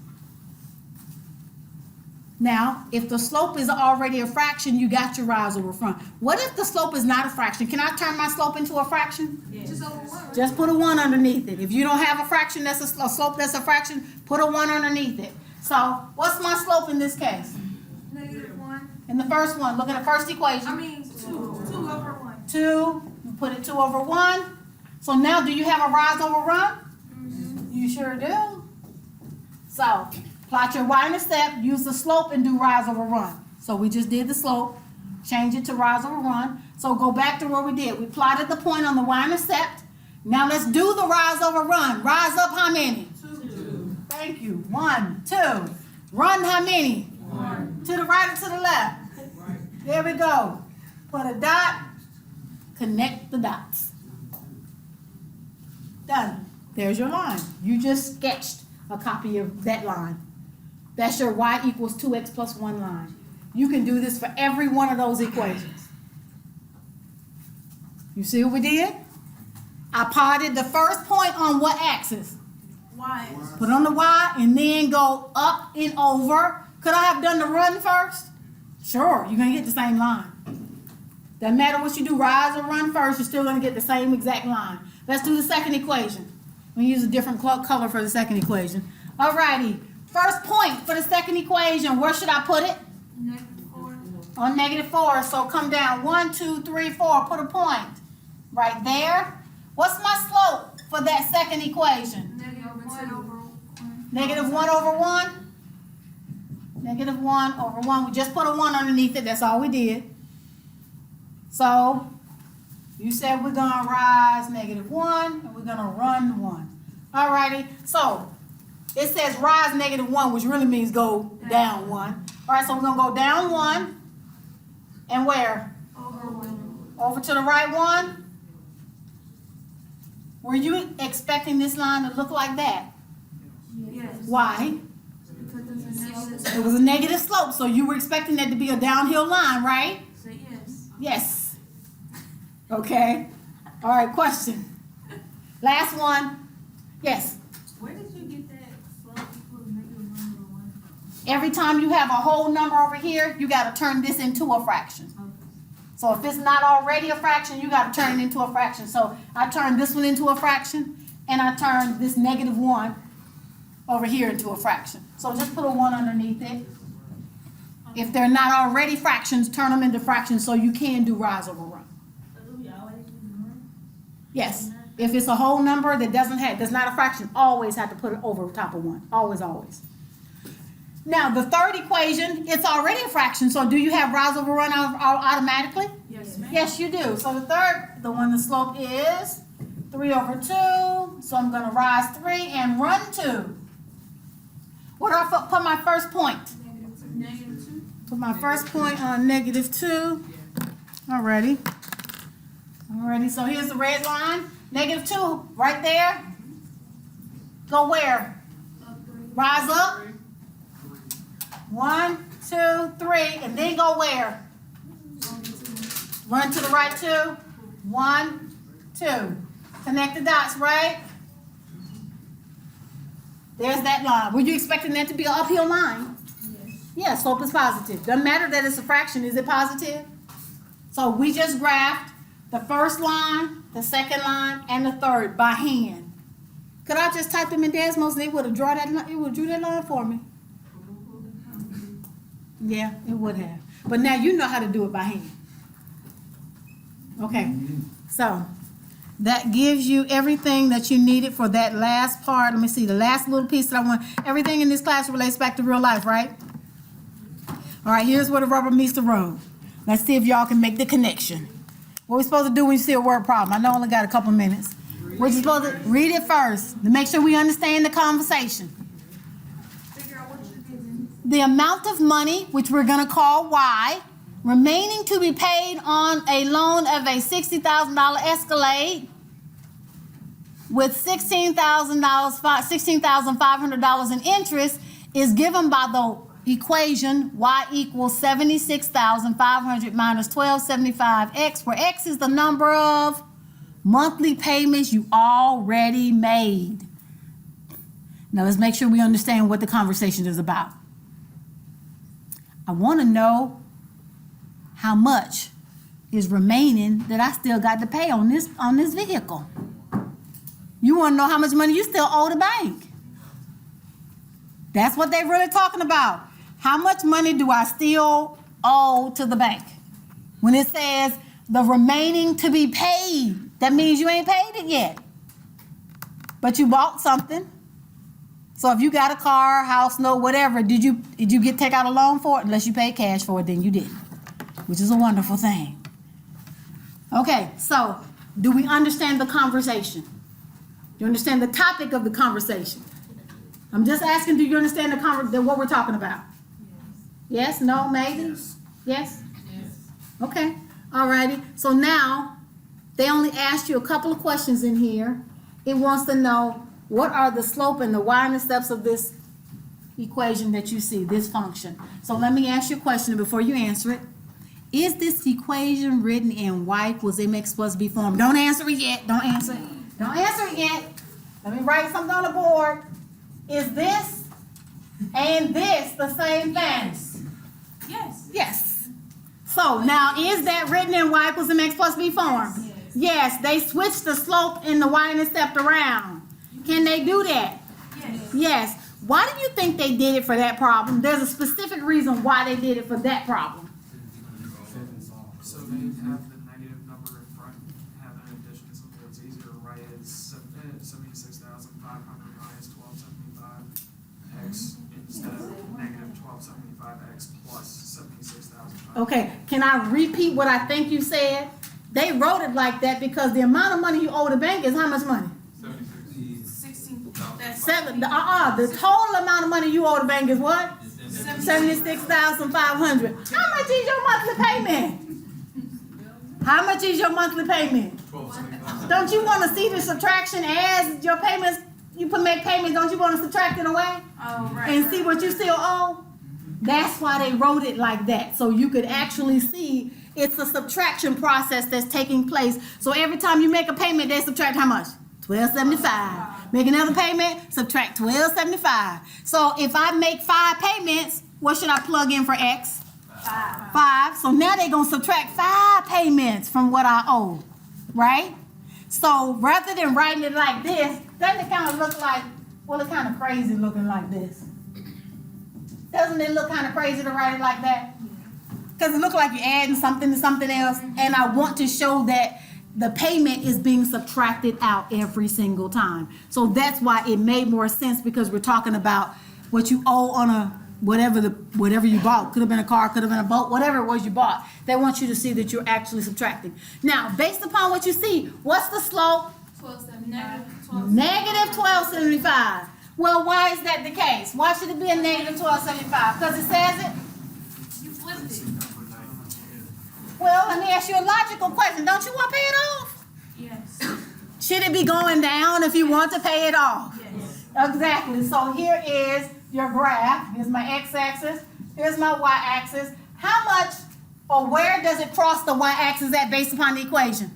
Now, if the slope is already a fraction, you got your rise over run. What if the slope is not a fraction? Can I turn my slope into a fraction? just over 1. Just put a 1 underneath it. If you don't have a fraction that's a slope that's a fraction, put a 1 underneath it. So, what's my slope in this case? -1. In the first one, look at the first equation. I mean 2 over 1. 2, you put it 2 over 1. So now, do you have a rise over run? You sure do. So, plot your y-intercept, use the slope, and do rise over run. So we just did the slope, change it to rise over run. So go back to where we did. We plotted the point on the y-intercept. Now let's do the rise over run. Rise up how many? 2. Thank you. 1, 2. Run how many? 1. To the right or to the left? There we go. Put a dot, connect the dots. Done. There's your line. You just sketched a copy of that line. That's your y equals 2x plus 1 line. You can do this for every one of those equations. You see what we did? I plotted the first point on what axis? Y. Put on the y and then go up and over. Could I have done the run first? Sure, you're going to get the same line. Doesn't matter what you do, rise or run first, you're still going to get the same exact line. Let's do the second equation. We use a different color for the second equation. Alrighty, first point for the second equation, where should I put it? -4. On -4, so come down 1, 2, 3, 4, put a point right there. What's my slope for that second equation? -1 over 1. -1 over 1? -1 over 1, we just put a 1 underneath it, that's all we did. So, You said we're gonna rise -1 and we're gonna run 1. Alrighty, so it says rise -1, which really means go down 1. Alright, so we're gonna go down 1 and where? Over to the right 1. Were you expecting this line to look like that? Yes. Why? Because there's a negative. It was a negative slope, so you were expecting that to be a downhill line, right? So yes. Yes. Okay. All right, question. Last one. Yes. Where did you get that slope equals -1/1 from? Every time you have a whole number over here, you got to turn this into a fraction. So if it's not already a fraction, you got to turn it into a fraction. So I turned this one into a fraction, and I turned this -1 over here into a fraction. So just put a 1 underneath it. If they're not already fractions, turn them into fractions so you can do rise over run. So do we always use 1? Yes. If it's a whole number that that's not a fraction, always have to put it over top of 1. Always, always. Now, the third equation, it's already a fraction, so do you have rise over run automatically? Yes, ma'am. Yes, you do. So the third, the one the slope is 3/2. So I'm going to rise 3 and run 2. What do I put my first point? -2. Put my first point on -2. Alrighty. Alrighty, so here's the red line. -2, right there. Go where? Rise up. 1, 2, 3, and then go where? Run to the right 2. 1, 2. Connect the dots, right? There's that line. Were you expecting that to be an uphill line? Yeah, slope is positive. Doesn't matter that it's a fraction. Is it positive? So we just graphed the first line, the second line, and the third by hand. Could I just type them in Desmos and it would have drawn that line? It would have drew that line for me. Yeah, it would have. But now you know how to do it by hand. Okay, so that gives you everything that you needed for that last part. Let me see, the last little piece that I want. Everything in this class relates back to real life, right? All right, here's where the rubber meets the road. Let's see if y'all can make the connection. What we supposed to do when you see a word problem? I know I only got a couple minutes. What you supposed to read it first to make sure we understand the conversation. Figure out what you're getting. The amount of money, which we're going to call Y, remaining to be paid on a loan of a $60,000 Escalade with $16,500 in interest is given by the equation Y equals 76,500 minus 1275X, where X is the number of monthly payments you already made. Now let's make sure we understand what the conversation is about. I want to know how much is remaining that I still got to pay on this vehicle. You want to know how much money you still owe the bank. That's what they're really talking about. How much money do I still owe to the bank? When it says the remaining to be paid, that means you ain't paid it yet. But you bought something. So if you got a car, house, no, whatever, did you take out a loan for it? Unless you paid cash for it, then you didn't, which is a wonderful thing. Okay, so do we understand the conversation? Do you understand the topic of the conversation? I'm just asking, do you understand what we're talking about? Yes, no, maybe? Yes? Yes. Okay, all righty. So now, they only asked you a couple of questions in here. It wants to know, what are the slope and the y-intercepts of this equation that you see, this function? So let me ask you a question before you answer it. Is this equation written in y equals mx plus b form? Don't answer it yet. Don't answer it. Don't answer it yet. Let me write something on the board. Is this and this the same thing? Yes. Yes. So now, is that written in y equals mx plus b form? Yes. They switched the slope and the y-intercept around. Can they do that? Yes. Yes. Why do you think they did it for that problem? There's a specific reason why they did it for that problem. So they have the negative number in front, have an addition, so it's easier to write it as 76,500 minus 1275x instead of negative 1275x plus 76,500. Okay, can I repeat what I think you said? They wrote it like that because the amount of money you owe the bank is how much money? 16, that's. The total amount of money you owe the bank is what? 76,500. How much is your monthly payment? How much is your monthly payment? Don't you want to see the subtraction as your payments? You make payments. Don't you want to subtract it away Oh, right. and see what you still owe? That's why they wrote it like that, so you could actually see it's a subtraction process that's taking place. So every time you make a payment, they subtract how much? $12.75. Make another payment, subtract $12.75. So if I make 5 payments, what should I plug in for X? 5. So now they're gonna subtract 5 payments from what I owe, right? So rather than writing it like this, doesn't it kind of look like, well, it's kind of crazy looking like this. Doesn't it look kind of crazy to write it like that? Because it looks like you're adding something to something else, and I want to show that the payment is being subtracted out every single time. So that's why it made more sense, because we're talking about what you owe on a whatever you bought. Could have been a car, could have been a boat, whatever it was you bought. They want you to see that you're actually subtracting. Now, based upon what you see, what's the slope? 1275. Negative 1275. Well, why is that the case? Why should it be a negative 1275? Because it says it? You flipped it. Well, let me ask you a logical question. Don't you want to pay it off? Yes. Should it be going down if you want to pay it off? Yes. Exactly. So here is your graph. Here's my x-axis. Here's my y-axis. How much or where does it cross the y-axis at based upon the equation?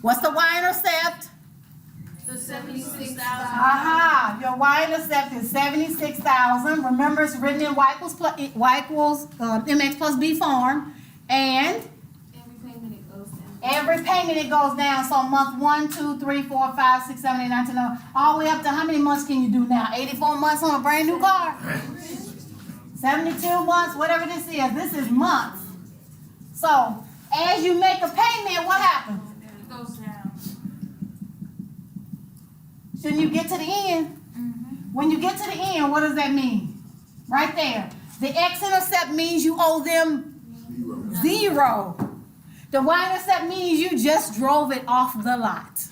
What's the y-intercept? The 76,000. Aha, your y-intercept is 76,000. Remember, it's written in y equals mx plus b form. And Every payment it goes down. every payment it goes down. So month 1, 2, 3, 4, 5, 6, 7, 8, 9, 10, 11, all the way up to how many months can you do now? 84 months on a brand new car? 72 months, whatever this is. This is months. So as you make a payment, what happens? It goes down. Shouldn't you get to the end? When you get to the end, what does that mean? Right there. The x-intercept means you owe them 0. The y-intercept means you just drove it off the lot.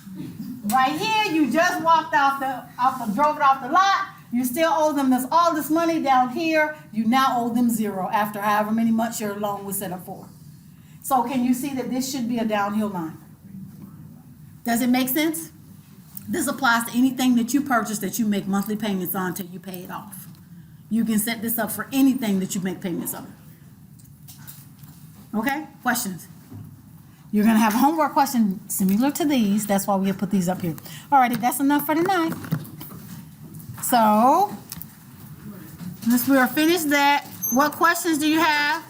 Right here, you just walked drove it off the lot. You still owe them all this money. Down here, you now owe them 0 after however many months your loan was set up for. So can you see that this should be a downhill line? Does it make sense? This applies to anything that you purchase that you make monthly payments on until you pay it off. You can set this up for anything that you make payments on. Okay, questions? You're going to have a homework question similar to these. That's why we have put these up here. All righty, that's enough for tonight. So, once we are finished that, what questions do you have?